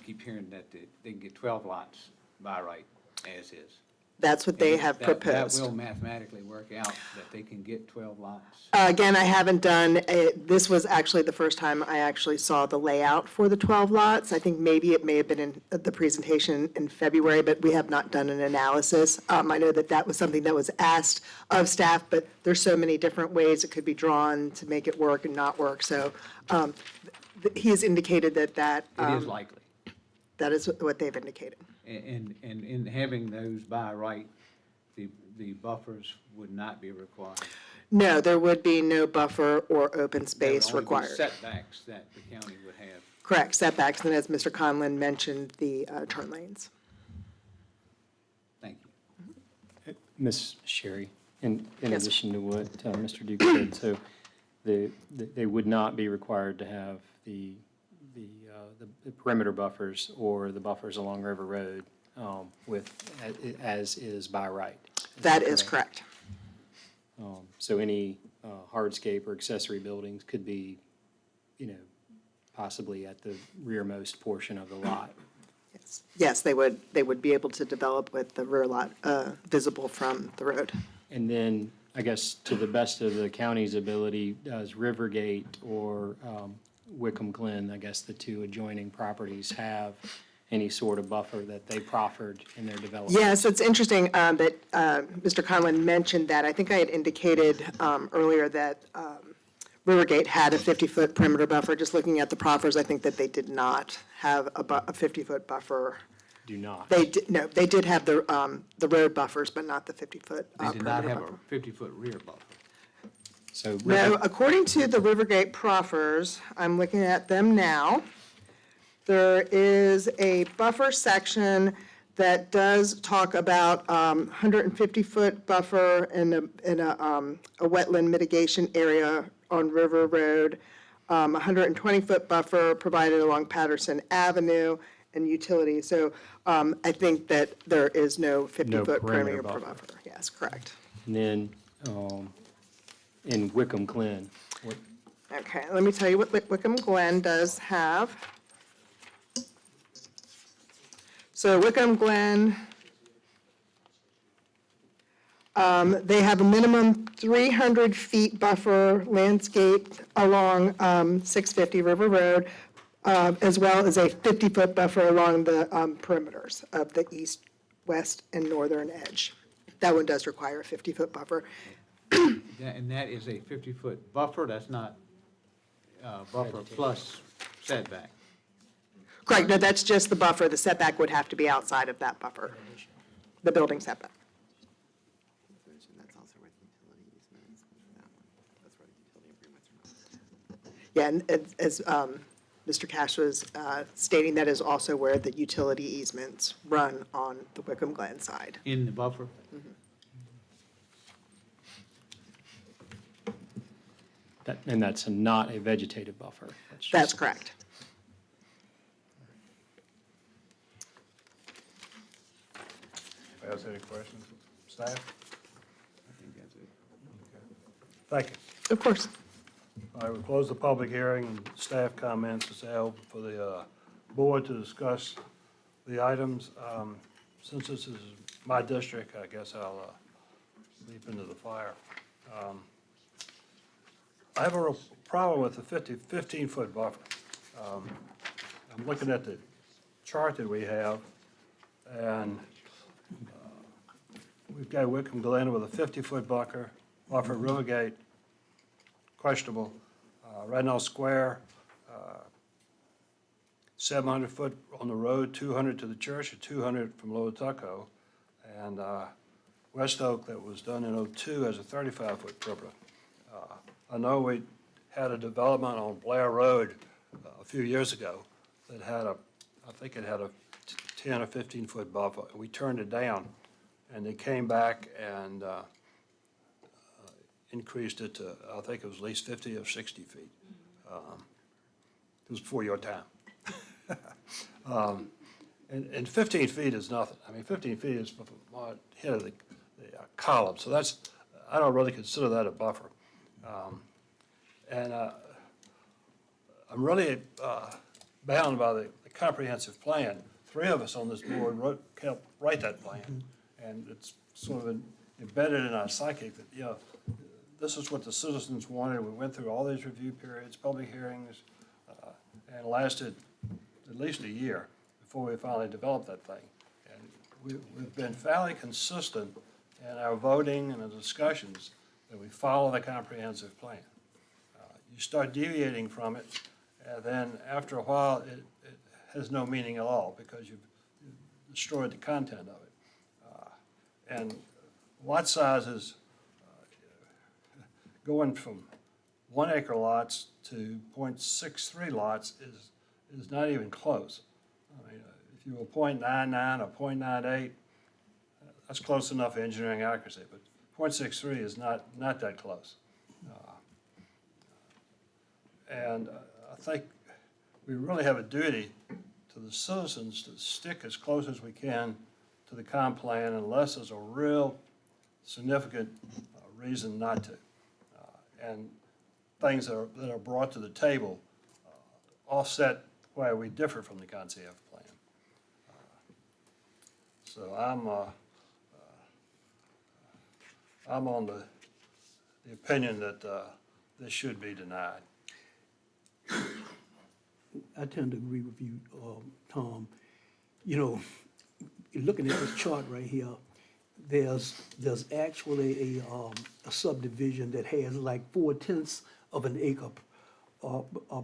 keep hearing that they can get 12 lots by right, as is. That's what they have proposed. That will mathematically work out that they can get 12 lots. Again, I haven't done, this was actually the first time I actually saw the layout for the 12 lots. I think maybe it may have been in the presentation in February, but we have not done an analysis. I know that that was something that was asked of staff, but there's so many different ways it could be drawn to make it work and not work. So he has indicated that. It is likely. That is what they've indicated. And in having those by right, the buffers would not be required. No, there would be no buffer or open space There would only be required. setbacks that the county would have. Correct, setbacks, and as Mr. Conlon mentioned, the turn lanes. Thank you. Ms. Sherry, in Yes. addition to what Mr. Duke said, so they would not be required to have the perimeter buffers or the buffers along River Road as is by right. That is correct. So any hardscape or accessory buildings could be, possibly at the rearmost portion of the lot. Yes, they would be able to develop with the rear lot visible from the road. And then, I guess, to the best of the county's ability, does Rivergate or Wickham Glen, I guess the two adjoining properties, have any sort of buffer that they proffered in their development? Yes, it's interesting that Mr. Conlon mentioned that. I think I had indicated earlier that Rivergate had a 50-foot perimeter buffer. Just looking at the proffers, I think that they did not have a 50-foot buffer. Do not? No, they did have the road buffers, but not the 50-foot They did not perimeter have buffer. a 50-foot rear buffer. So No, according to the Rivergate proffers, I'm looking at them now, there is a buffer section that does talk about 150-foot buffer in a wetland mitigation area on River Road, 120-foot buffer provided along Patterson Avenue, and utilities. So I think that there is no 50-foot perimeter perimeter buffer. buffer. Yes, correct. And then in Wickham Glen, what, Okay, let me tell you what Wickham Glen does have. So Wickham Glen, they have a minimum 300 feet buffer landscaped along 650 River Road, as well as a 50-foot buffer along the perimeters of the east, west, and northern edge. That one does require a 50-foot buffer. And that is a 50-foot buffer, that's not buffer plus setback. Correct, no, that's just the buffer. The setback would have to be outside of that buffer, the building setback. Yeah, and as Mr. Cash was stating, that is also where the utility easements run on the Wickham Glen side. In the buffer? and that's not a vegetative buffer? That's correct. Anybody else have any questions? Staff? I think that's it. Thank you. Of course. All right, we'll close the public hearing, and staff comments is held for the board to discuss the items. Since this is my district, I guess I'll leap into the fire. I have a real problem with the 15-foot buffer. I'm looking at the chart that we have, and we've got Wickham Glen with a 50-foot buffer, Rivergate, questionable. Rednall Square, 700 foot on the road, 200 to the church, or 200 from Lower Tuckahoe. And West Oak, that was done in '02, has a 35-foot perimeter. I know we had a development on Blair Road a few years ago that had I think it had a 10 or 15-foot buffer. We turned it down, and they came back and increased it to, I think it was at least 50 or 60 feet. It was before your time. And 15 feet is nothing. I mean, 15 feet is from the head of the column, so that's, I don't really consider that a buffer. And I'm really bound by the comprehensive plan. 3 of us on this board helped write that plan, and it's sort of embedded in our psyche that, you know, this is what the citizens wanted. We went through all these review periods, public hearings, and lasted at least a year before we finally developed that thing. And we've been fairly consistent in our voting and the discussions that we follow the comprehensive plan. You start deviating from it, and then after a while, it has no meaning at all because you've destroyed the content of it. And lot sizes going from 1 acre lots to 0.63 lots is not even close. I mean, if you were 0.99 or 0.98, that's close enough for engineering accuracy, but 0.63 is not that close. And I think we really have a duty to the citizens to stick as close as we can to the comp plan unless there's a real significant reason not to. And things that are brought to the table offset why we differ from the concept plan. So I'm on the opinion that this should be denied. I tend to agree with you, Tom. You know, looking at this chart right here, there's actually a subdivision that has like 4/10 of an acre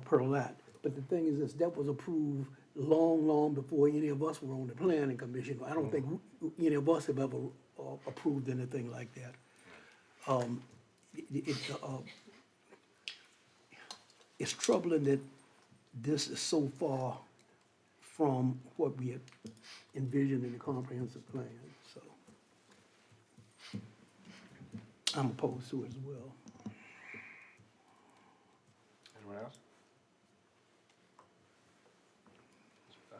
per lot. But the thing is, that was approved long before any of us were on the planning commission. I don't think any of us have ever approved anything like that. It's troubling that this is so far from what we had envisioned in the comprehensive plan, so I'm opposed to it as well. Anyone else? I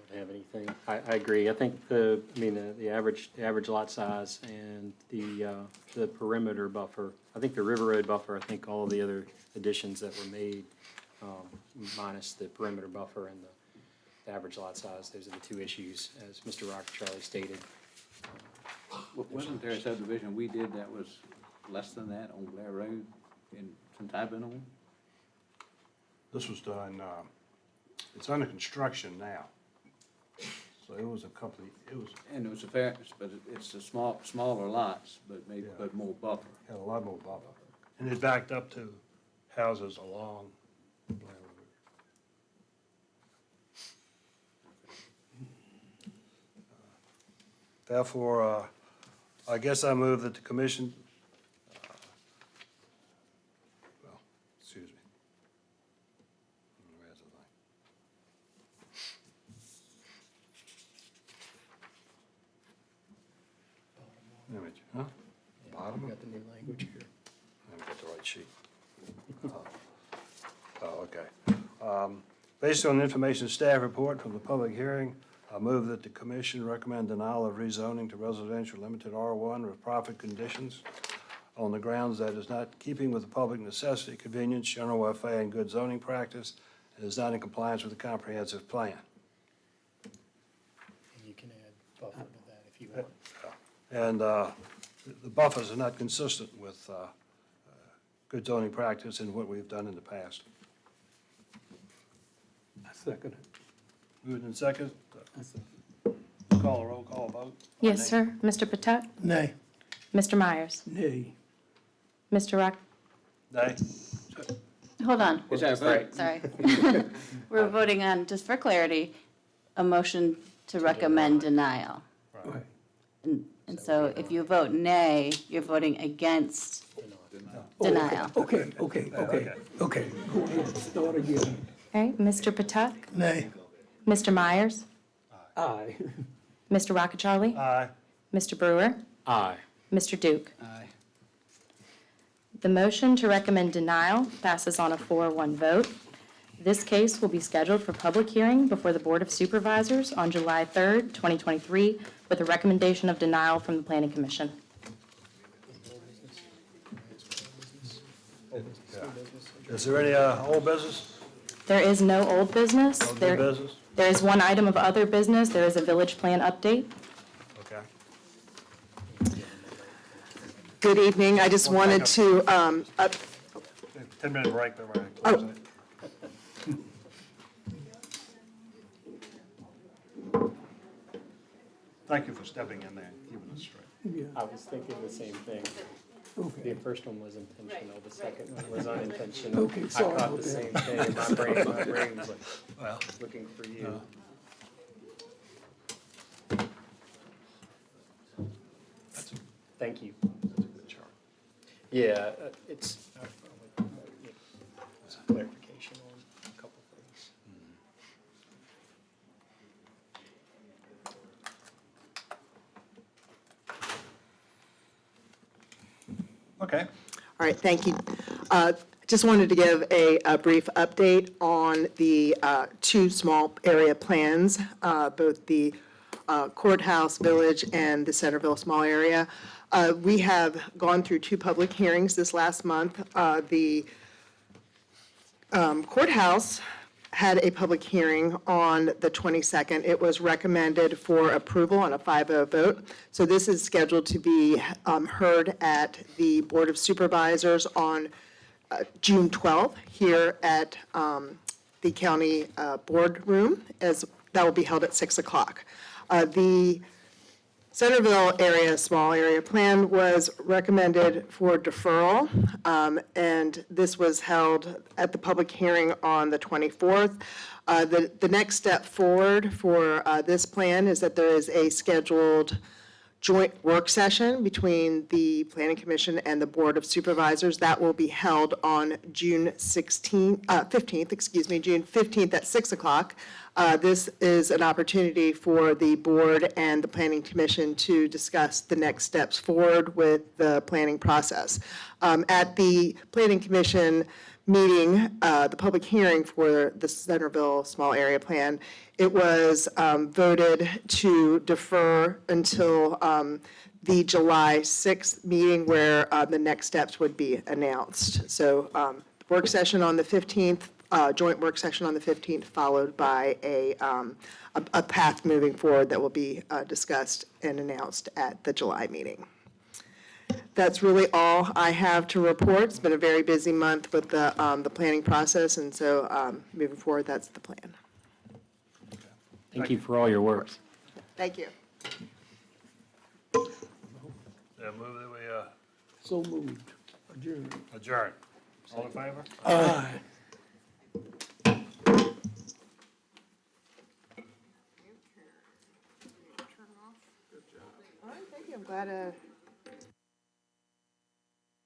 don't have anything. I agree. I think the average lot size and the perimeter buffer, I think the River Road buffer, I think all of the other additions that were made, minus the perimeter buffer and the average lot size, those are the 2 issues, as Mr. Charlie stated. Wasn't there a subdivision we did that was less than that on Blair Road since I've been on? This was done, it's under construction now. So it was And it was a fair, but it's a smaller lots, but more buffer. had a lot more buffer. And it backed up to houses along Blair Road. Therefore, I guess I move that the commission, excuse me. Where's the line? Image, huh? Bottom? Got the new language here. I haven't got the right sheet. Okay. Based on the information staff report from the public hearing, I move that the commission recommend denial of rezoning to residential limited R1 with profit conditions on the grounds that is not keeping with the public necessity, convenience, general welfare, and good zoning practice, and is not in compliance with the comprehensive plan. And you can add buffer to that if you want. And the buffers are not consistent with good zoning practice and what we've done in the past. I second it. Moved and second. Call a roll call vote. Yes, sir. Mr. Patak? Nay. Mr. Myers? Nay. Mr. Rock? Nay. Hold on. Is that right? Sorry. We're voting on, just for clarity, a motion to recommend denial. Right. And so if you vote nay, you're voting against denial. Okay. Start again. Okay, Mr. Patuck? Nay. Mr. Myers? Aye. Mr. Rockacharlie? Aye. Mr. Brewer? Aye. Mr. Duke? Aye. The motion to recommend denial passes on a 4-1 vote. This case will be scheduled for public hearing before the Board of Supervisors on July 3rd, 2023, with a recommendation of denial from the Planning Commission. Is there any old business? There is no old business. No new There- business? There is one item of other business. There is a village plan update. Okay. Good evening. I just wanted to, 10-minute break, then we're going to close it. Thank you for stepping in there and keeping us straight. I was thinking the same thing. Okay. The first one was intentional, the second one was unintentional. Okay, I sorry thought about the same that. thing, my brain was like, Well, looking for you. Thank you. Yeah, it's clarification on a couple things. Okay. all right, thank you. Just wanted to give a brief update on the two small area plans, both the courthouse village and the Centerville small area. We have gone through two public hearings this last month. The courthouse had a public hearing on the 22nd. It was recommended for approval on a 5-0 vote. So this is scheduled to be heard at the Board of Supervisors on June 12th here at the county boardroom, as that will be held at 6 o'clock. The Centerville area, small area plan was recommended for deferral, and this was held at the public hearing on the 24th. The next step forward for this plan is that there is a scheduled joint work session between the Planning Commission and the Board of Supervisors. That will be held on June 15th at 6 o'clock. This is an opportunity for the board and the Planning Commission to discuss the next steps forward with the planning process. At the Planning Commission meeting, the public hearing for the Centerville Small Area Plan, it was voted to defer until the July 6th meeting where the next steps would be announced. So work session on the 15th, joint work session on the 15th, followed by a path moving forward that will be discussed and announced at the July meeting. That's really all I have to report. It's been a very busy month with the planning process, and so moving forward, that's the plan. Thank you for all your work. Thank you. Yeah, move that we So moved. Adjourn. adjourn. All in favor? Aye. All right, thank you. I'm glad